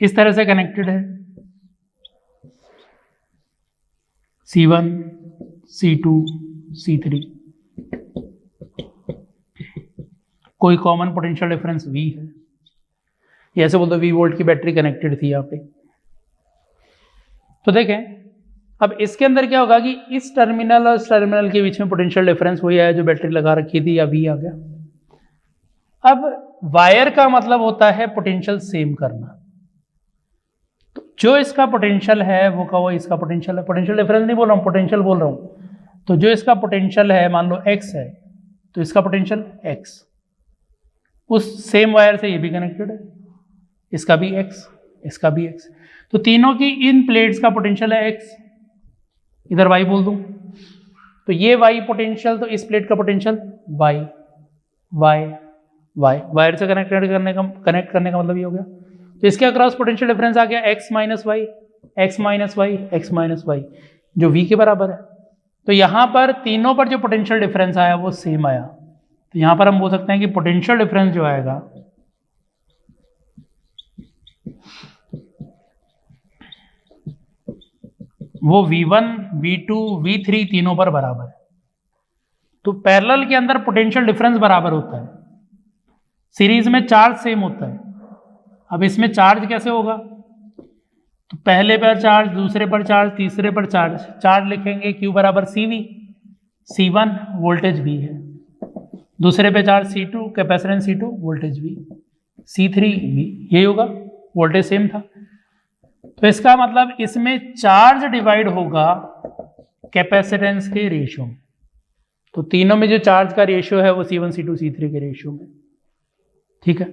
इस तरह से कनेक्टेड है C1 C2 C3। कोई कॉमन पोटेंशियल डिफरेंस V है, ये ऐसे बोल दो V वोल्ट की बैटरी कनेक्टेड थी यहाँ पे। तो देखें अब इसके अंदर क्या होगा कि इस टर्मिनल और इस टर्मिनल के बीच में पोटेंशियल डिफरेंस वही है जो बैटरी लगा रखी थी, या V आ गया। अब वायर का मतलब होता है पोटेंशियल सेम करना। तो जो इसका पोटेंशियल है वो का वो इसका पोटेंशियल है। पोटेंशियल डिफरेंस नहीं बोल रहा हूँ, पोटेंशियल बोल रहा हूँ। तो जो इसका पोटेंशियल है मान लो x है, तो इसका पोटेंशियल x, उस सेम वायर से ये भी कनेक्टेड है, इसका भी x, इसका भी x। तो तीनों की इन प्लेट्स का पोटेंशियल है x, इधर y बोल दूं तो ये y पोटेंशियल, तो इस प्लेट का potential y y y। Wire से कनेक्ट करने का मतलब ये हो गया। तो इसके अक्रॉस पोटेंशियल डिफरेंस आ गया x minus Y, X minus Y, X minus Y, जो v के बराबर है। तो यहाँ पर तीनों पर जो पोटेंशियल डिफरेंस आया वो सेम आया। तो यहाँ पर हम बोल सकते हैं कि पोटेंशियल डिफरेंस जो आएगा वो V1, V2, V3 तीनों पर बराबर है। तो पैरेलल के अंदर पोटेंशियल डिफरेंस बराबर होता है, सीरीज में चार्ज सेम होता है। अब इसमें चार्ज कैसे होगा, तो पहले पर चार्ज, दूसरे पर चार्ज, तीसरे पर चार्ज। चार्ज लिखेंगे Q बराबर CV, C1 वोल्टेज V है, दूसरे पे charge C2 capacitance C2 voltage V, C3 V, यही होगा, वोल्टेज सेम था। तो इसका मतलब इसमें चार्ज डिवाइड होगा कैपेसिटेंस के रेशियो में। तो तीनों में जो चार्ज का रेशियो है वो C1 C2 C3 के रेशियो में। ठीक है,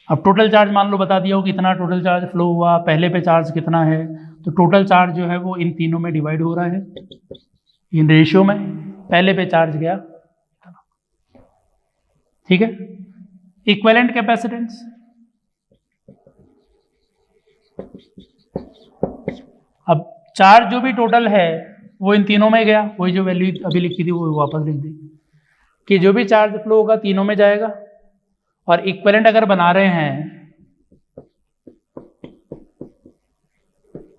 अब टोटल चार्ज मान लो बता दिया हो कितना टोटल चार्ज फ्लो हुआ, पहले पे चार्ज कितना है, तो टोटल चार्ज जो है वो इन तीनों में डिवाइड हो रहा है इन रेशियो में। पहले पे चार्ज गया, ठीक है। इक्विवेलेंट कैपेसिटेंस, अब चार्ज जो भी टोटल है वो इन तीनों में गया, वही जो वैल्यू अभी लिखी थी वो वापस लिख दी कि जो भी चार्ज फ्लो होगा तीनों में जाएगा। और इक्विवेलेंट अगर बना रहे हैं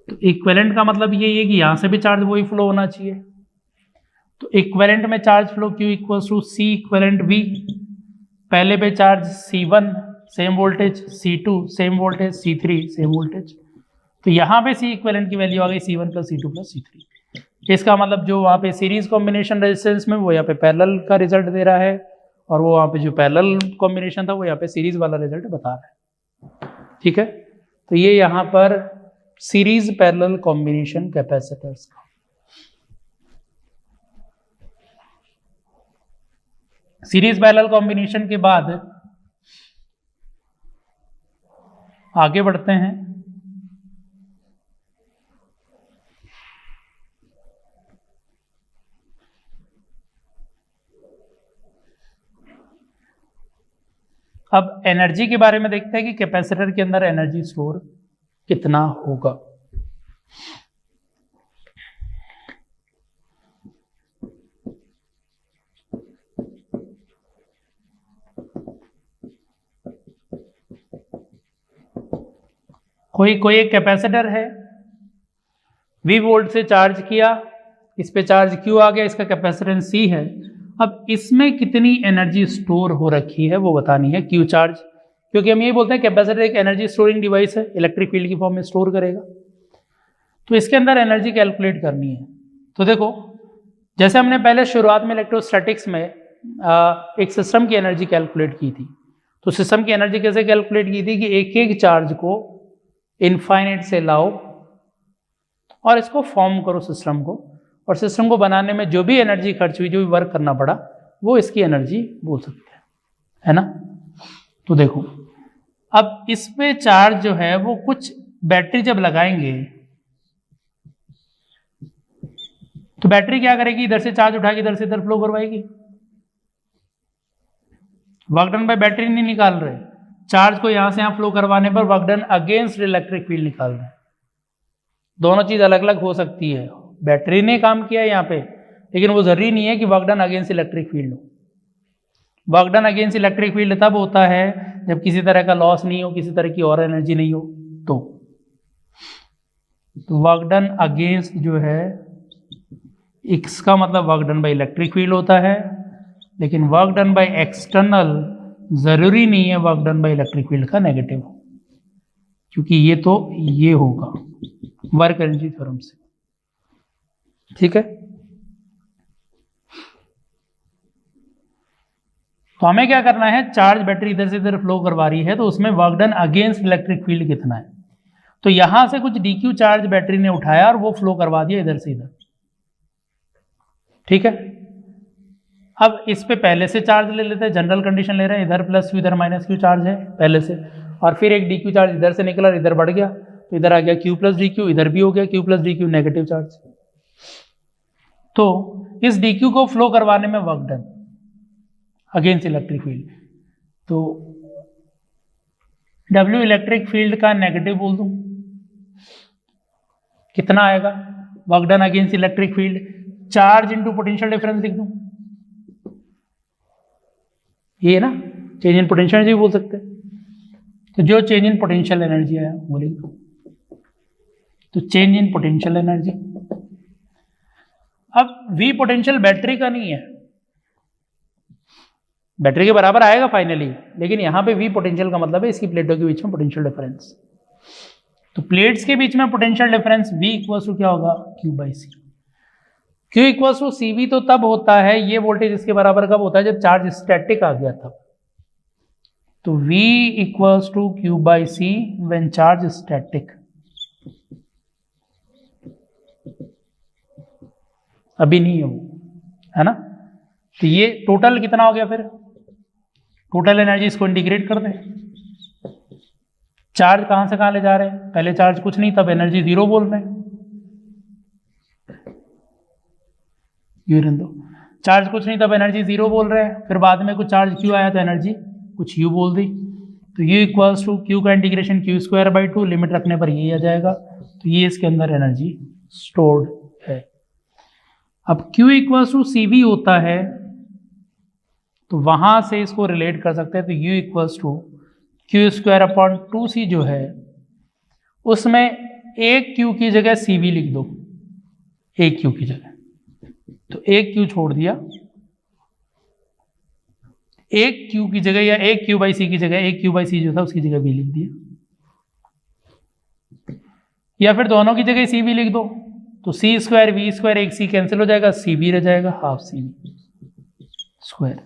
तो इक्विवेलेंट का मतलब ये है कि यहां से भी चार्ज वही फ्लो होना चाहिए। तो इक्विवेलेंट में charge flow Q equals to C equivalent V। पहले पे charge C1 same voltage, C2 same voltage, C3 same voltage. तो यहाँ पे C इक्विवेलेंट की वैल्यू आ गई C1 plus C2 plus C3। इसका मतलब जो वहाँ पे सीरीज कॉम्बिनेशन रेजिस्टेंस में वो यहाँ पे पैरेलल का रिजल्ट दे रहा है, और वो वहाँ पे जो पैरेलल कॉम्बिनेशन था वो यहाँ पे सीरीज वाला रिजल्ट बता रहा है। ठीक है, तो ये यहाँ पर सीरीज पैरेलल कॉम्बिनेशन कैपेसिटर्स का। सीरीज पैरेलल कॉम्बिनेशन के बाद आगे बढ़ते हैं। अब एनर्जी के बारे में देखते हैं कि कैपेसिटर के अंदर एनर्जी स्टोर कितना होगा। कोई एक कैपेसिटर है, V वोल्ट से चार्ज किया, इस पे चार्ज Q आ गया, इसका कैपेसिटेंस C है। अब इसमें कितनी एनर्जी स्टोर हो रखी है वो बतानी है, Q चार्ज, क्योंकि हम यही बोलते हैं कैपेसिटर एक एनर्जी स्टोरिंग डिवाइस है, इलेक्ट्रिक फील्ड की फॉर्म में स्टोर करेगा। तो इसके अंदर एनर्जी कैलकुलेट करनी है। तो देखो, जैसे हमने पहले शुरुआत में इलेक्ट्रोस्टैटिक्स में एक सिस्टम की एनर्जी कैलकुलेट की थी, तो सिस्टम की एनर्जी कैसे कैलकुलेट की थी कि एक एक चार्ज को इनफाइनाइट से लाओ और इसको फॉर्म करो सिस्टम को, और सिस्टम को बनाने में जो भी एनर्जी खर्च हुई, जो भी वर्क करना पड़ा, वो इसकी एनर्जी बोल सकते हैं, है ना। तो देखो, अब इस पे चार्ज जो है वो कुछ बैटरी जब लगाएंगे तो बैटरी क्या करेगी, इधर से चार्ज उठा के इधर से इधर फ्लो करवाएगी। वर्क डन बाय बैटरी नहीं निकाल रहे, चार्ज को यहां से यहां फ्लो करवाने पर work done against electric field निकाल रहे हैं। दोनों चीज अलग अलग हो सकती है, बैटरी ने काम किया यहाँ पे, लेकिन वो जरूरी नहीं है कि work done against electric field हो। Work done against electric field तब होता है जब किसी तरह का लॉस नहीं हो, किसी तरह की और एनर्जी नहीं हो। तो वर्क डन अगेंस्ट जो है, इसका मतलब work done by electric field होता है, लेकिन वर्क डन बाय एक्सटर्नल जरूरी नहीं है work done by electric field का नेगेटिव, क्योंकि ये तो ये होगा वर्क एनर्जी थ्योरम से, ठीक है। तो हमें क्या करना है, चार्ज बैटरी इधर से इधर फ्लो करवा रही है, तो उसमें work done against electric field कितना है। तो यहां से कुछ dq चार्ज बैटरी ने उठाया और वो फ्लो करवा दिया इधर से इधर, ठीक है। अब इस पे पहले से चार्ज ले लेते हैं, जनरल कंडीशन ले रहे हैं, इधर प्लस क्यू इधर माइनस क्यू चार्ज है पहले से, और फिर एक dq चार्ज इधर से निकला और इधर बढ़ गया, तो इधर आ गया q प्लस dq, इधर भी हो गया q plus dq negative charge. तो इस dq को फ्लो करवाने में work done against electric field, तो W इलेक्ट्रिक फील्ड का नेगेटिव बोल दूं, कितना आएगा, work done against electric field, charge into potential difference लिख दूं, ये ना चेंज इन पोटेंशियल एनर्जी बोल सकते हैं। तो जो चेंज इन पोटेंशियल एनर्जी आया वो लिख दो, तो चेंज इन पोटेंशियल एनर्जी। अब V पोटेंशियल बैटरी का नहीं है, बैटरी के बराबर आएगा फाइनली, लेकिन यहां पे V पोटेंशियल का मतलब है इसकी प्लेटों के बीच में पोटेंशियल डिफरेंस। तो प्लेट्स के बीच में potential difference V equals to क्या होगा, Q by C. Q equals to CV तो तब होता है, ये वोल्टेज इसके बराबर कब होता है, जब चार्ज स्टैटिक आ गया तब। तो V equals to Q by C when charge static. अभी नहीं है वो, है ना। तो ये टोटल कितना हो गया, फिर टोटल एनर्जी, इसको इंटीग्रेट कर दें। चार्ज कहां से कहां ले जा रहे हैं, पहले चार्ज कुछ नहीं, तब एनर्जी जीरो बोल रहे हैं, चार्ज कुछ नहीं तब एनर्जी जीरो बोल रहे हैं, फिर बाद में कुछ चार्ज क्यू आया तो एनर्जी कुछ यू बोल दी। तो यू इक्वल्स टू क्यू का integration Q square by 2, limit रखने पर ये आ जाएगा, तो ये इसके अंदर एनर्जी स्टोर्ड है। अब Q equals to C V होता है, तो वहां से इसको रिलेट कर सकते हैं, तो U equals to Q square upon 2C जो है, उसमें एक Q की जगह CV लिख दो, एक Q की जगह, तो एक Q छोड़ दिया, एक Q की जगह या एक Q बाई सी की जगह एक Q बाई सी जो था उसकी जगह B लिख दिया, या फिर दोनों की जगह CV लिख दो, तो C स्क्वायर V स्क्वायर एक C कैंसिल हो जाएगा, CV रह जाएगा हाफ CV स्क्वायर।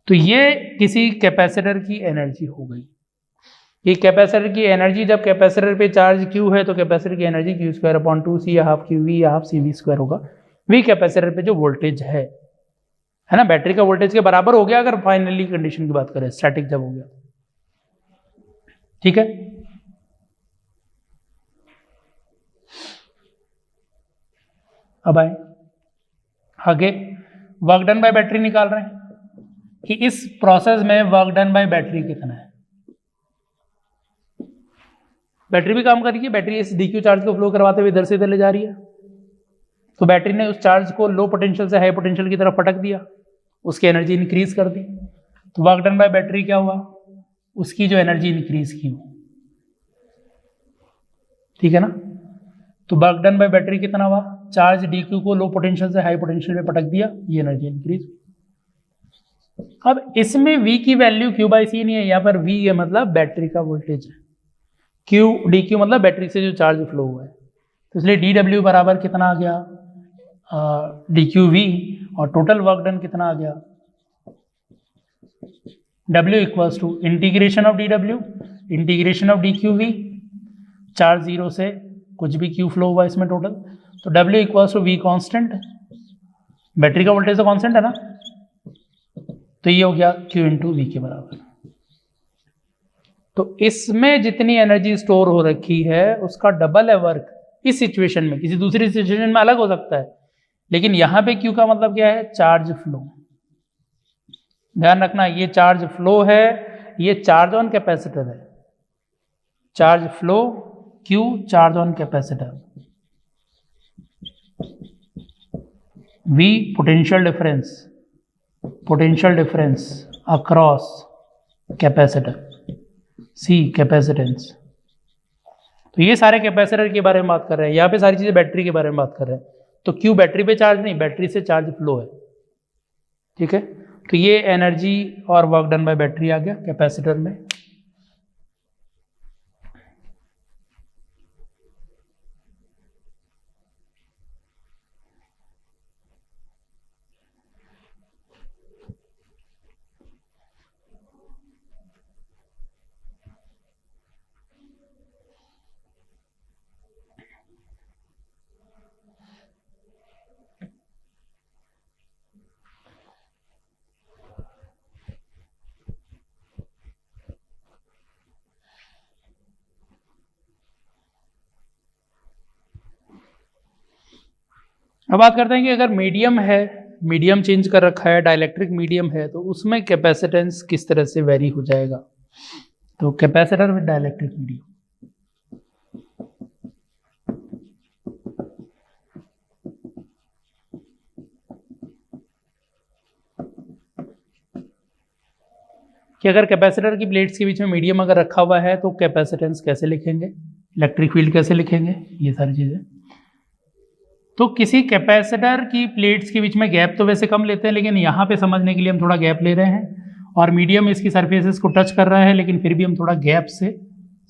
तो ये किसी कैपेसिटर की एनर्जी हो गई। ये कैपेसिटर की एनर्जी, जब कैपेसिटर पे चार्ज Q है तो कैपेसिटर की energy Q square upon 2C या हाफ QV या हाफ CV स्क्वायर होगा। V कैपेसिटर पे जो वोल्टेज है ना, बैटरी का वोल्टेज के बराबर हो गया अगर फाइनली कंडीशन की बात करें, स्टैटिक जब हो गया, ठीक है। अब आए आगे, वर्क डन बाय बैटरी निकाल रहे हैं कि इस प्रोसेस में वर्क डन बाय बैटरी कितना है। बैटरी भी काम कर रही है, बैटरी इस डीक्यू चार्ज को फ्लो करवाते हुए इधर से इधर ले जा रही है, तो बैटरी ने उस चार्ज को लो पोटेंशियल से हाई पोटेंशियल की तरफ पटक दिया, उसकी एनर्जी इंक्रीज कर दी। तो वर्क डन बाय बैटरी क्या हुआ, उसकी जो एनर्जी इंक्रीज की, ठीक है ना। तो वर्क डन बाय बैटरी कितना हुआ, चार्ज डीक्यू को लो पोटेंशियल से हाई पोटेंशियल में पटक दिया, ये एनर्जी इंक्रीज। अब इसमें V की वैल्यू Q बाई सी नहीं है, यहाँ पर V है मतलब बैटरी का वोल्टेज है, Q DQ मतलब बैटरी से जो चार्ज फ्लो हुआ है, तो इसलिए DW बराबर कितना आ गया DQV, और टोटल वर्क डन कितना आ गया W equals to integration of DW integration of DQV, charge zero से कुछ भी Q फ्लो हुआ इसमें टोटल, तो W equals to V constant, battery का वोल्टेज तो कांस्टेंट है ना, तो ये हो गया Q इंटू V के बराबर। तो इसमें जितनी एनर्जी स्टोर हो रखी है उसका डबल है वर्क इस सिचुएशन में, किसी दूसरी सिचुएशन में अलग हो सकता है, लेकिन यहां पे Q का मतलब क्या है, चार्ज फ्लो। ध्यान रखना ये चार्ज फ्लो है, ये चार्ज ऑन कैपेसिटर है, charge flow Q charge on capacitor, V potential difference across capacitor, C capacitance. तो ये सारे कैपेसिटर के बारे में बात कर रहे हैं, यहाँ पे सारी चीजें बैटरी के बारे में बात कर रहे हैं। तो Q बैटरी पे चार्ज नहीं, बैटरी से चार्ज फ्लो है, ठीक है। तो ये एनर्जी और वर्क डन बाय बैटरी आ गया कैपेसिटर में। अब बात करते हैं कि अगर मीडियम है, मीडियम चेंज कर रखा है, डाइलेक्ट्रिक मीडियम है, तो उसमें कैपेसिटेंस किस तरह से वेरी हो जाएगा। तो कैपेसिटर विद डाइलेक्ट्रिक मीडियम, कि अगर कैपेसिटर की प्लेट्स के बीच में मीडियम अगर रखा हुआ है तो कैपेसिटेंस कैसे लिखेंगे, इलेक्ट्रिक फील्ड कैसे लिखेंगे, ये सारी चीजें। तो किसी कैपेसिटर की प्लेट्स के बीच में गैप तो वैसे कम लेते हैं, लेकिन यहाँ पे समझने के लिए हम थोड़ा गैप ले रहे हैं, और मीडियम इसकी सरफेसेस को टच कर रहा है, लेकिन फिर भी हम थोड़ा गैप से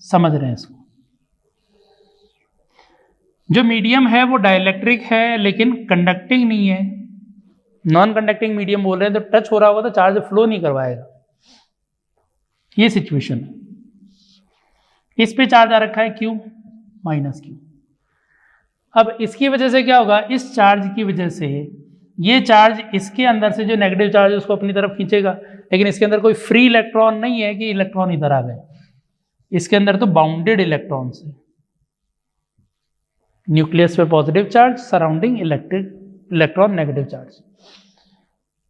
समझ रहे हैं इसको। जो मीडियम है वो डाइलेक्ट्रिक है लेकिन कंडक्टिंग नहीं है, नॉन कंडक्टिंग मीडियम बोल रहे हैं, तो टच हो रहा होगा तो चार्ज फ्लो नहीं करवाएगा, ये सिचुएशन है। इस पे चार्ज आ रखा है Q माइनस Q। अब इसकी वजह से क्या होगा, इस चार्ज की वजह से ये चार्ज इसके अंदर से जो नेगेटिव चार्ज है उसको अपनी तरफ खींचेगा, लेकिन इसके अंदर कोई फ्री इलेक्ट्रॉन नहीं है कि इलेक्ट्रॉन इधर आ गए, इसके अंदर तो बाउंडेड इलेक्ट्रॉन्स है। न्यूक्लियस पे positive charge, surrounding electron negative charge.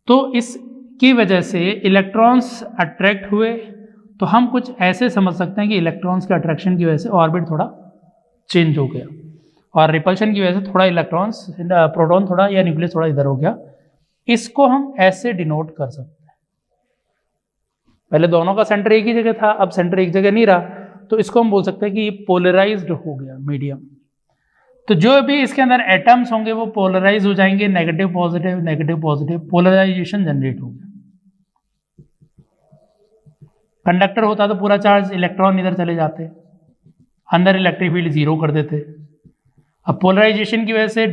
तो इसकी वजह से इलेक्ट्रॉन्स अट्रैक्ट हुए, तो हम कुछ ऐसे समझ सकते हैं कि इलेक्ट्रॉन्स के अट्रैक्शन की वजह से ऑर्बिट थोड़ा चेंज हो गया, और रिपल्शन की वजह से थोड़ा इलेक्ट्रॉन्स, प्रोटॉन थोड़ा या न्यूक्लियस थोड़ा इधर हो गया। इसको हम ऐसे डिनोट कर सकते हैं, पहले दोनों का सेंटर एक ही जगह था, अब सेंटर एक जगह नहीं रहा, तो इसको हम बोल सकते हैं कि ये पोलराइज्ड हो गया मीडियम। तो जो भी इसके अंदर एटम्स होंगे वो पोलराइज हो जाएंगे, नेगेटिव पॉजिटिव, पोलराइजेशन जनरेट हो गया। कंडक्टर होता तो पूरा चार्ज इलेक्ट्रॉन इधर चले जाते, अंदर इलेक्ट्रिक फील्ड जीरो कर देते। अब पोलराइजेशन की वजह से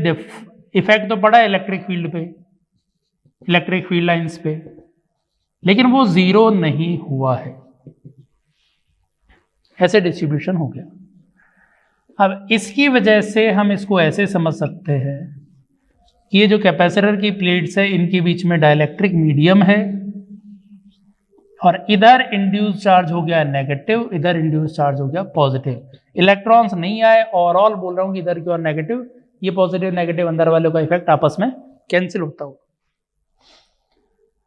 इफेक्ट तो पड़ा इलेक्ट्रिक फील्ड पे, इलेक्ट्रिक फील्ड लाइंस पे, लेकिन वो जीरो नहीं हुआ है, ऐसे डिस्ट्रीब्यूशन हो गया। अब इसकी वजह से हम इसको ऐसे समझ सकते हैं कि ये जो कैपेसिटर की प्लेट्स है इनके बीच में डाइलेक्ट्रिक मीडियम है, और इधर इंड्यूस चार्ज हो गया नेगेटिव, इधर इंड्यूस चार्ज हो गया पॉजिटिव। इलेक्ट्रॉन्स नहीं आए, ओवरऑल बोल रहा हूं कि इधर की ओर नेगेटिव, ये पॉजिटिव नेगेटिव अंदर वालों का इफेक्ट आपस में कैंसिल होता होगा।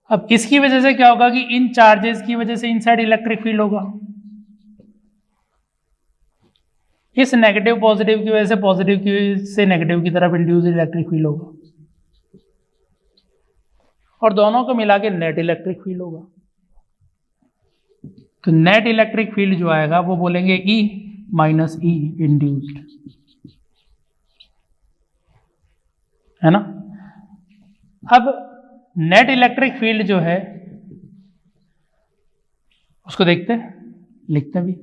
अब इसकी वजह से क्या होगा कि इन चार्जेस की वजह से इनसाइड इलेक्ट्रिक फील्ड होगा, इस नेगेटिव पॉजिटिव की वजह से पॉजिटिव की वजह से नेगेटिव की तरफ इंड्यूस इलेक्ट्रिक फील्ड होगा, और दोनों को मिला के नेट इलेक्ट्रिक फील्ड होगा। तो नेट इलेक्ट्रिक फील्ड जो आएगा वो बोलेंगे E, माइनस ई इंड्यूस्ड, है ना। अब नेट इलेक्ट्रिक फील्ड जो है उसको देखते हैं, लिखते भी।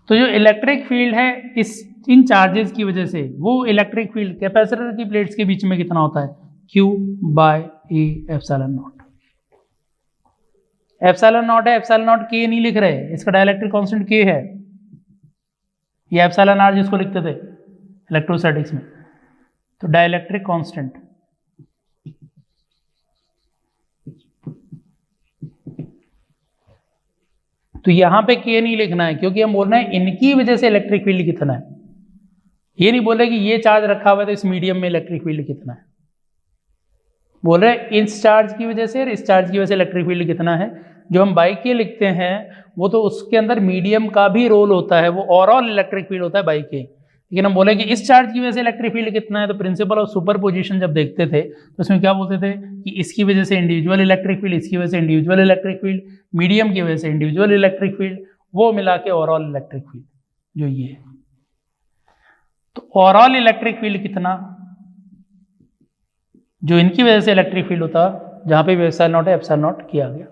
तो जो इलेक्ट्रिक फील्ड है इन चार्जेस की वजह से, वो इलेक्ट्रिक फील्ड कैपेसिटर की प्लेट्स के बीच में कितना होता है, Q by A epsilon naught. Epsilon naught है, एप्सिलॉन नॉट K नहीं लिख रहे, इसका डाइलेक्ट्रिक कांस्टेंट K है। ये एप्सिलॉन R जिसको लिखते थे इलेक्ट्रोस्टैटिक्स में, तो डाइलेक्ट्रिक कांस्टेंट। तो यहां पे K नहीं लिखना है, क्योंकि हम बोल रहे हैं इनकी वजह से इलेक्ट्रिक फील्ड कितना है। ये नहीं बोल रहे कि ये चार्ज रखा हुआ है तो इस मीडियम में इलेक्ट्रिक फील्ड कितना है, बोल रहे हैं इस चार्ज की वजह से और इस चार्ज की वजह से इलेक्ट्रिक फील्ड कितना है। जो हम बाई के लिखते हैं वो तो उसके अंदर मीडियम का भी रोल होता है, वो ओवरऑल इलेक्ट्रिक फील्ड होता है बाई के। लेकिन हम बोले कि इस चार्ज की वजह से इलेक्ट्रिक फील्ड कितना है, तो प्रिंसिपल ऑफ सुपरपोजिशन जब देखते थे तो उसमें क्या बोलते थे कि इसकी वजह से इंडिविजुअल इलेक्ट्रिक फील्ड, इसकी वजह से इंडिविजुअल इलेक्ट्रिक फील्ड, मीडियम की वजह से इंडिविजुअल इलेक्ट्रिक फील्ड, वो मिला के ओवरऑल इलेक्ट्रिक फील्ड जो ये है। तो ओवरऑल इलेक्ट्रिक फील्ड कितना, जो इनकी वजह से इलेक्ट्रिक फील्ड होता, जहां पे भी एप्सिलॉन नॉट है एप्सिलॉन नॉट किया गया।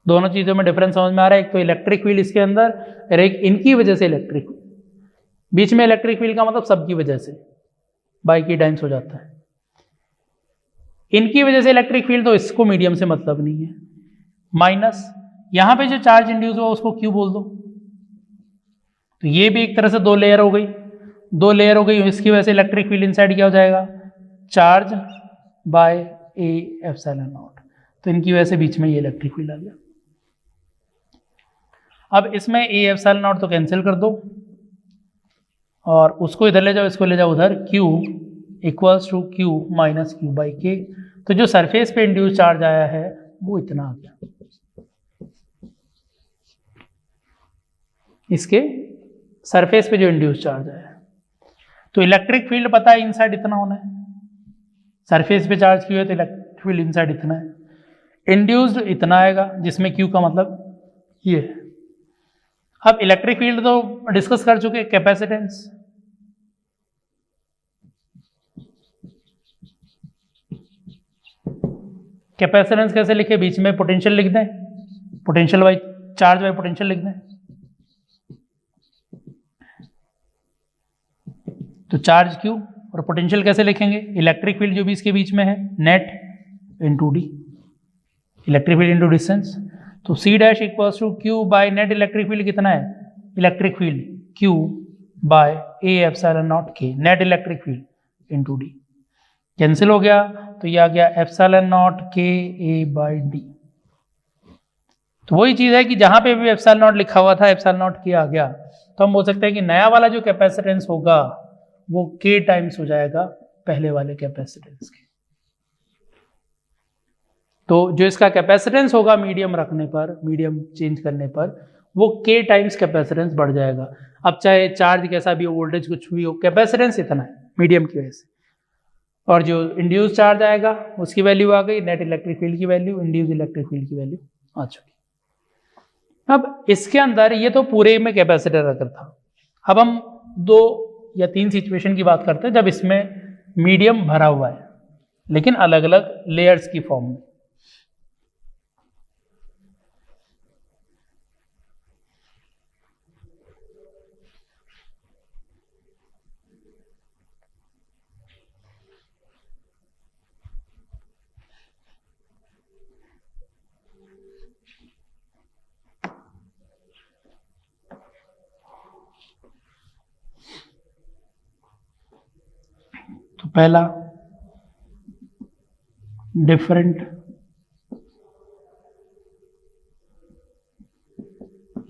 दोनों चीजों में डिफरेंस समझ में आ रहा है, एक तो इलेक्ट्रिक फील्ड इसके अंदर और एक इनकी वजह से इलेक्ट्रिक, बीच में इलेक्ट्रिक फील्ड का मतलब सबकी वजह से बाई की टाइम्स हो जाता है। इनकी वजह से इलेक्ट्रिक फील्ड, तो इसको मीडियम से मतलब नहीं है। माइनस यहां पे जो चार्ज इंड्यूस हुआ उसको क्यू बोल दो, तो ये भी एक तरह से दो लेयर हो गई, दो लेयर हो गई। इसकी वजह से इलेक्ट्रिक फील्ड इनसाइड क्या हो जाएगा, charge by A epsilon naught. तो इनकी वजह से बीच में ये इलेक्ट्रिक फील्ड आ गया। अब इसमें ए एप्सिलॉन नॉट तो कैंसिल कर दो और उसको इधर ले जाओ, इसको ले जाओ उधर, Q equals to Q minus Q by K. तो जो सरफेस पे इंड्यूस चार्ज आया है वो इतना आ गया, इसके सरफेस पे जो इंड्यूस चार्ज आया है। तो इलेक्ट्रिक फील्ड पता है इनसाइड इतना होना है, सरफेस पे चार्ज क्यू है तो इलेक्ट्रिक फील्ड इनसाइड इतना है, इंड्यूस्ड इतना आएगा जिसमें Q का मतलब ये है। अब इलेक्ट्रिक फील्ड तो डिस्कस कर चुके, कैपेसिटेंस। कैपेसिटेंस कैसे लिखे, बीच में पोटेंशियल लिख दें, potential by charge by potential लिख दें। तो चार्ज Q और पोटेंशियल कैसे लिखेंगे, इलेक्ट्रिक फील्ड जो भी इसके बीच में है net into D, electric field into distance. तो C dash equals to Q by net electric field कितना है, electric field Q by A epsilon naught K, net electric field into D. Cancel हो गया तो ये आ गया epsilon naught K A by D. तो वही चीज है कि जहां पे भी एप्सिलॉन नॉट लिखा हुआ था एप्सिलॉन नॉट K आ गया, तो हम बोल सकते हैं कि नया वाला जो कैपेसिटेंस होगा वो K टाइम्स हो जाएगा पहले वाले कैपेसिटेंस के। तो जो इसका कैपेसिटेंस होगा मीडियम रखने पर, मीडियम चेंज करने पर, वो K टाइम्स कैपेसिटेंस बढ़ जाएगा। अब चाहे चार्ज कैसा भी हो, वोल्टेज कुछ भी हो, कैपेसिटेंस इतना है मीडियम की वजह से। और जो इंड्यूस चार्ज आएगा उसकी वैल्यू आ गई, नेट इलेक्ट्रिक फील्ड की वैल्यू, इंड्यूस इलेक्ट्रिक फील्ड की वैल्यू आ चुकी। अब इसके अंदर ये तो पूरे में कैपेसिटर अगर था। अब हम 2 या 3 सिचुएशन की बात करते हैं जब इसमें मीडियम भरा हुआ है लेकिन अलग अलग लेयर्स की फॉर्म में। तो पहला डिफरेंट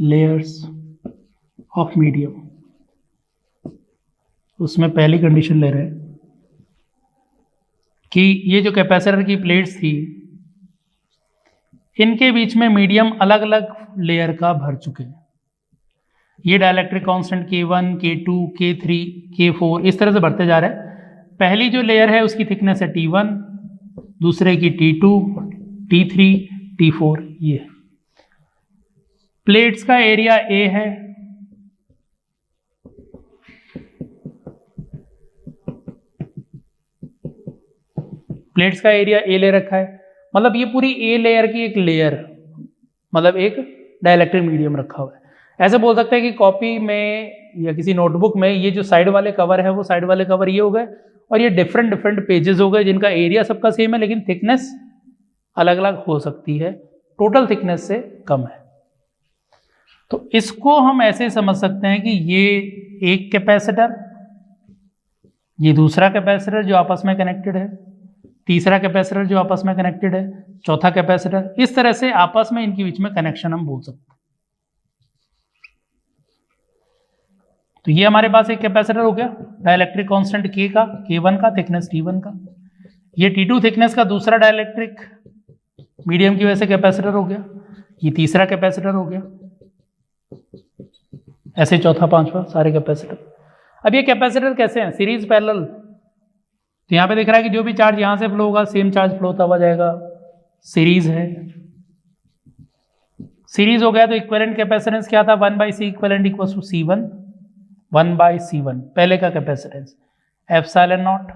लेयर्स ऑफ मीडियम, उसमें पहली कंडीशन ले रहे हैं कि ये जो कैपेसिटर की प्लेट्स थी इनके बीच में मीडियम अलग अलग लेयर का भर चुके हैं। ये dielectric constant K1, K2, K3, K4 इस तरह से बढ़ते जा रहे हैं। पहली जो लेयर है उसकी थिकनेस है T1, दूसरे की T2, T3, T4। ये प्लेट्स का एरिया A है प्लेट्स का एरिया ए ले रखा है, मतलब ये पूरी ए लेयर की एक लेयर, मतलब एक डाइलेक्ट्रिक मीडियम रखा हुआ है। ऐसे बोल सकते हैं कि कॉपी में या किसी नोटबुक में ये जो साइड वाले कवर है वो साइड वाले कवर ये हो गए, और ये डिफरेंट डिफरेंट पेजेस हो गए जिनका एरिया सबका सेम है लेकिन थिकनेस अलग अलग हो सकती है, टोटल थिकनेस से कम है। तो इसको हम ऐसे समझ सकते हैं कि ये एक कैपेसिटर, ये दूसरा कैपेसिटर जो आपस में कनेक्टेड है, तीसरा कैपेसिटर जो आपस में कनेक्टेड है, चौथा कैपेसिटर, इस तरह से आपस में इनके बीच में कनेक्शन हम बोल सकते हैं। तो ये हमारे पास एक कैपेसिटर हो गया डाइलेक्ट्रिक कांस्टेंट K का, K1 का, थिकनेस T1 का। ये T2 थिकनेस का दूसरा डाइलेक्ट्रिक मीडियम की वजह से कैपेसिटर हो गया, ये तीसरा कैपेसिटर हो गया, ऐसे चौथा पांचवा सारे कैपेसिटर। अब ये कैपेसिटर कैसे हैं, सीरीज पैरेलल। तो यहाँ पे दिख रहा है कि जो भी चार्ज यहाँ से फ्लो होगा सेम चार्ज फ्लो होता हुआ जाएगा, सीरीज है। सीरीज हो गया तो इक्विवेलेंट कैपेसिटेंस क्या था, 1/C equivalent equals to C1, 1/C1 पहले का कैपेसिटेंस, एप्सिलॉन नॉट,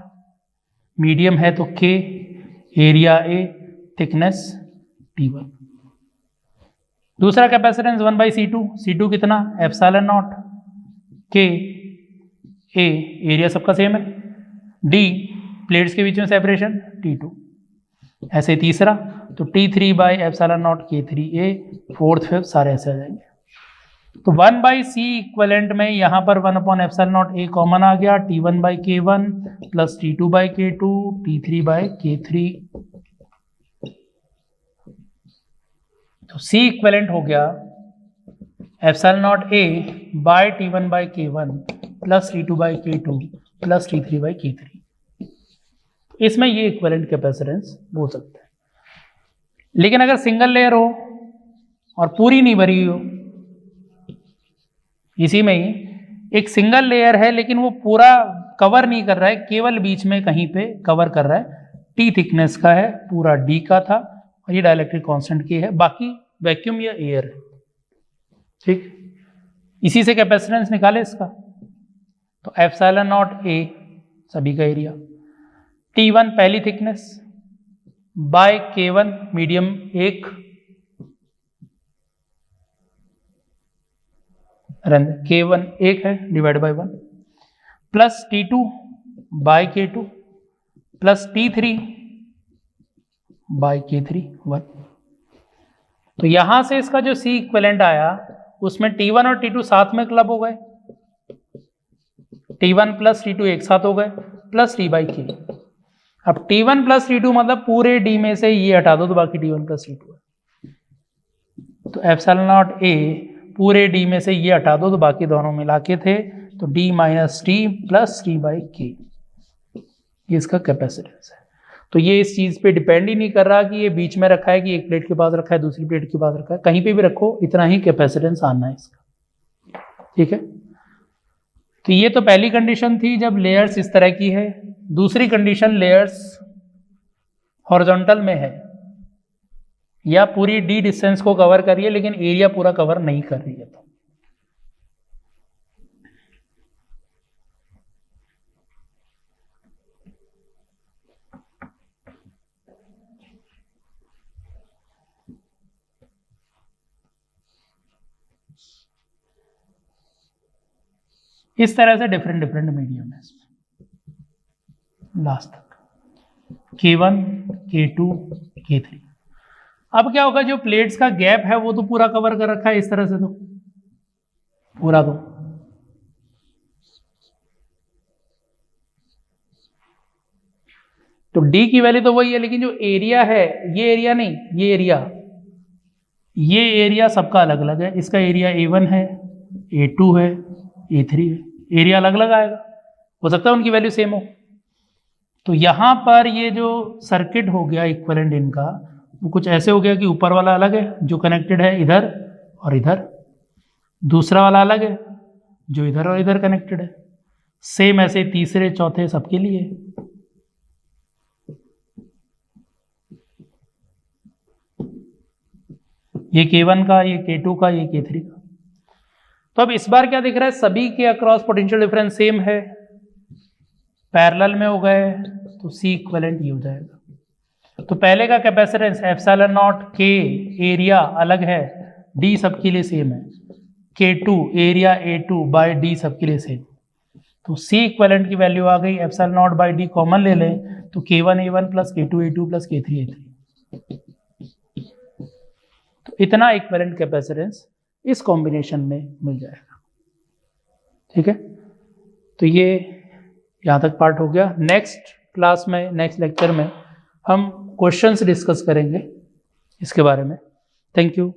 मीडियम है तो K, area A, thickness T1। दूसरा कैपेसिटेंस 1/C2, C2 कितना, epsilon naught, K, A, area सबका सेम है, D, प्लेट्स के बीच में सेपरेशन T2। ऐसे तीसरा तो T3/एप्सिलॉन नॉट K3A, फोर्थ फिफ्थ सारे ऐसे आ जाएंगे। तो 1/C इक्विवेलेंट में यहाँ पर 1/एप्सिलॉन A कॉमन आ गया, T1/K1 प्लस T2/K2, T3/K3। तो C इक्विवेलेंट हो गया epsilon A by T1/K1 plus T2/K2 plus T3/K3। इसमें ये इक्विवेलेंट कैपेसिटेंस बोल सकते हैं। लेकिन अगर सिंगल लेयर हो और पूरी नहीं भरी हो, इसी में ही एक सिंगल लेयर है लेकिन वो पूरा कवर नहीं कर रहा है, केवल बीच में कहीं पे कवर कर रहा है, T थिकनेस का है, पूरा D का था, और ये डाइलेक्ट्रिक कांस्टेंट K है, बाकी वैक्यूम या एयर है। ठीक, इसी से कैपेसिटेंस निकाले इसका। तो एप्सिलॉन नॉट A सभी का एरिया, T1 पहली थिकनेस बाय K1 मीडियम एक, K1 एक है divide by 1, plus T2 by K2 plus T3 by K3 1। तो यहां से इसका जो C इक्विवेलेंट आया उसमें T1 और T2 साथ में क्लब हो गए, T1 प्लस T2 एक साथ हो गए, प्लस T/K। अब T1 प्लस T2 मतलब पूरे D में से ये हटा दो तो बाकी T1 प्लस T2 है। तो एप्सिलॉन नॉट A पूरे D में से ये हटा दो तो बाकी दोनों मिला के थे, तो D minus T plus T/K, ये इसका कैपेसिटेंस है। तो ये इस चीज पे डिपेंड ही नहीं कर रहा कि ये बीच में रखा है कि एक प्लेट के पास रखा है दूसरी प्लेट के पास रखा है, कहीं पे भी रखो इतना ही कैपेसिटेंस आना है इसका। ठीक है, तो ये तो पहली कंडीशन थी जब लेयर्स इस तरह की है। दूसरी कंडीशन लेयर्स हॉरिजॉन्टल में है या पूरी D डिस्टेंस को कवर कर रही है लेकिन एरिया पूरा कवर नहीं कर रही है। तो इस तरह से डिफरेंट डिफरेंट मीडियम है लास्ट तक, K1, K2, K3। अब क्या होगा, जो प्लेट्स का गैप है वो तो पूरा कवर कर रखा है इस तरह से, तो पूरा तो D की वैल्यू तो वही है, लेकिन जो एरिया है ये एरिया नहीं, ये एरिया सबका अलग अलग है। इसका एरिया A1 है, A2 है, A3 है, एरिया अलग अलग आएगा, हो सकता है उनकी वैल्यू सेम हो। तो यहां पर ये जो सर्किट हो गया इक्विवेलेंट इनका, वो कुछ ऐसे हो गया कि ऊपर वाला अलग है जो कनेक्टेड है इधर और इधर, दूसरा वाला अलग है जो इधर और इधर कनेक्टेड है, सेम ऐसे तीसरे चौथे सबके लिए। ये K1 का, ये K2 का, ये K3 का। तो अब इस बार क्या दिख रहा है, सभी के अक्रॉस पोटेंशियल डिफरेंस सेम है, पैरेलल में हो गए, तो C इक्विवेलेंट ये हो जाएगा। तो पहले का कैपेसिटेंस एप्सिलॉन नॉट के एरिया अलग है, डी सबके लिए सेम है, K2 area A2 bye D सबके लिए सेम। तो C इक्विवेलेंट की वैल्यू आ गई, epsilon naught by D common ले लें तो K1A1 plus K2A2 plus K3A3। तो इतना इक्विवेलेंट कैपेसिटेंस इस कॉम्बिनेशन में मिल जाएगा। ठीक है, तो ये यहाँ तक पार्ट हो गया। नेक्स्ट क्लास में, नेक्स्ट लेक्चर में हम क्वेश्चंस डिस्कस करेंगे इसके बारे में। Thank you.